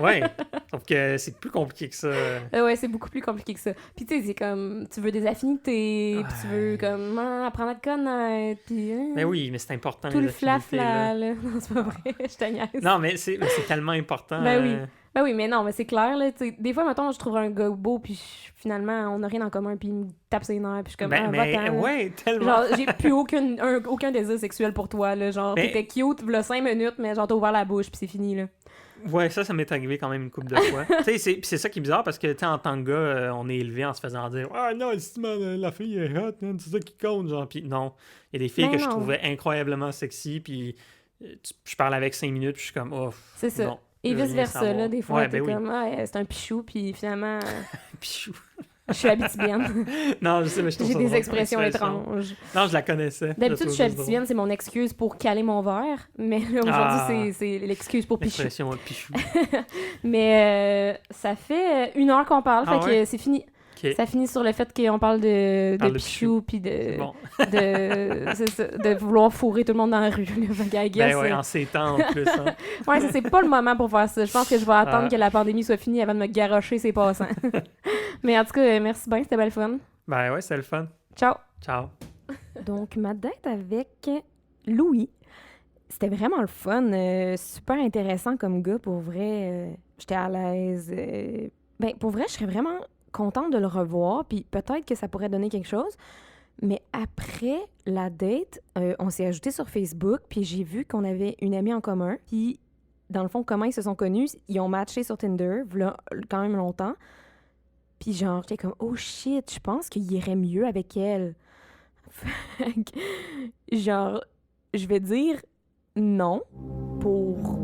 Ouais, sauf que c'est plus compliqué que ça.
Ouais, c'est beaucoup plus compliqué que ça. Puis tu sais, c'est comme, tu veux des affinités, puis tu veux
Ouais.
comme apprendre à te connaître, puis
Ben oui, mais c'est important.
tout
les
le
affinités, là.
flafla, là. Non, c'est pas vrai, je te niaise.
Non, mais c'est tellement important.
Ben oui. Ben oui, mais non, mais c'est clair, là, tu sais, des fois, mettons, je trouve un gars beau, puis finalement, on n'a rien en commun, puis il me tape ses nerfs, puis je suis comme,
Ben,
va-t'en, là.
ouais, tellement.
Genre, j'ai plus aucun désir sexuel pour toi, là. Genre,
Mais-
t'étais cute, v'là 5 minutes, mais genre, t'as ouvert la bouche, puis c'est fini, là.
Ouais, ça m'est arrivé quand même une couple de fois. Tu sais, c'est ça qui est bizarre parce que, tu sais, en tant que gars, on est élevé en se faisant dire ah non, la fille est hot, man, c'est ça qui compte, genre. Puis non, il y a des filles
Ben
que je
non.
trouvais incroyablement sexy, puis je parle avec 5 minutes, puis je suis comme, oh,
C'est ça.
non.
Et
je veux rien
vice-versa,
savoir.
là. Des fois,
Ouais,
t'es
ben oui.
comme, ah, c'est un pichou, puis finalement,
Pichou.
je suis habitibienne.
Non, je sais, mais je trouve
J'ai
ça
des
drôle comme
expressions
expression.
étranges.
Non, je la connaissais.
D'habitude, je suis
trouve ça
habitienne, c'est mon excuse pour caler mon verre. Mais là, aujourd'hui,
Ah.
c'est l'excuse pour
drôle.
pichou.
L'expression pichou.
Mais ça fait 1 heure qu'on parle,
Ah
fait
ouais?
que c'est fini.
Ok.
Ça finit sur le fait qu'on parle de
Parle de
pichou, puis de,
Bon.
c'est ça, de vouloir fourrer tout le monde dans la rue. là. Fait que, I guess,
Ben ouais, en ces temps en plus. Hein.
ouais, ça, c'est pas le moment pour faire ça. Je pense que je vais attendre
Ah.
que la pandémie soit finie avant de me garrocher ses passants. Mais en tout cas, merci bien, c'était belle fun.
Ben ouais, c'est le fun.
Ciao!
Ciao.
Donc, ma date avec Louis, c'était vraiment le fun. Super intéressant comme gars, pour vrai. J'étais à l'aise. Ben, pour vrai, je serais vraiment contente de le revoir, puis peut-être que ça pourrait donner quelque chose. Mais après la date, on s'est ajouté sur Facebook, puis j'ai vu qu'on avait une amie en commun. Puis, dans le fond, comment ils se sont connus? Ils ont matché sur Tinder, voilà, quand même longtemps. Puis genre, j'étais comme, oh shit, je pense qu'il irait mieux avec elle. Fait que, genre, je vais dire non pour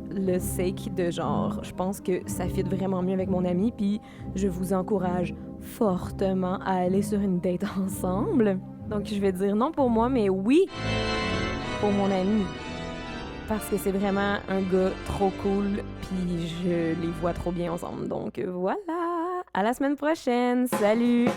le sake de genre, je pense que ça fit vraiment mieux avec mon ami, puis je vous encourage fortement à aller sur une date ensemble. Donc je vais dire non pour moi, mais oui pour mon ami. Parce que c'est vraiment un gars trop cool, puis je les vois trop bien ensemble. Donc voilà, à la semaine prochaine, salut!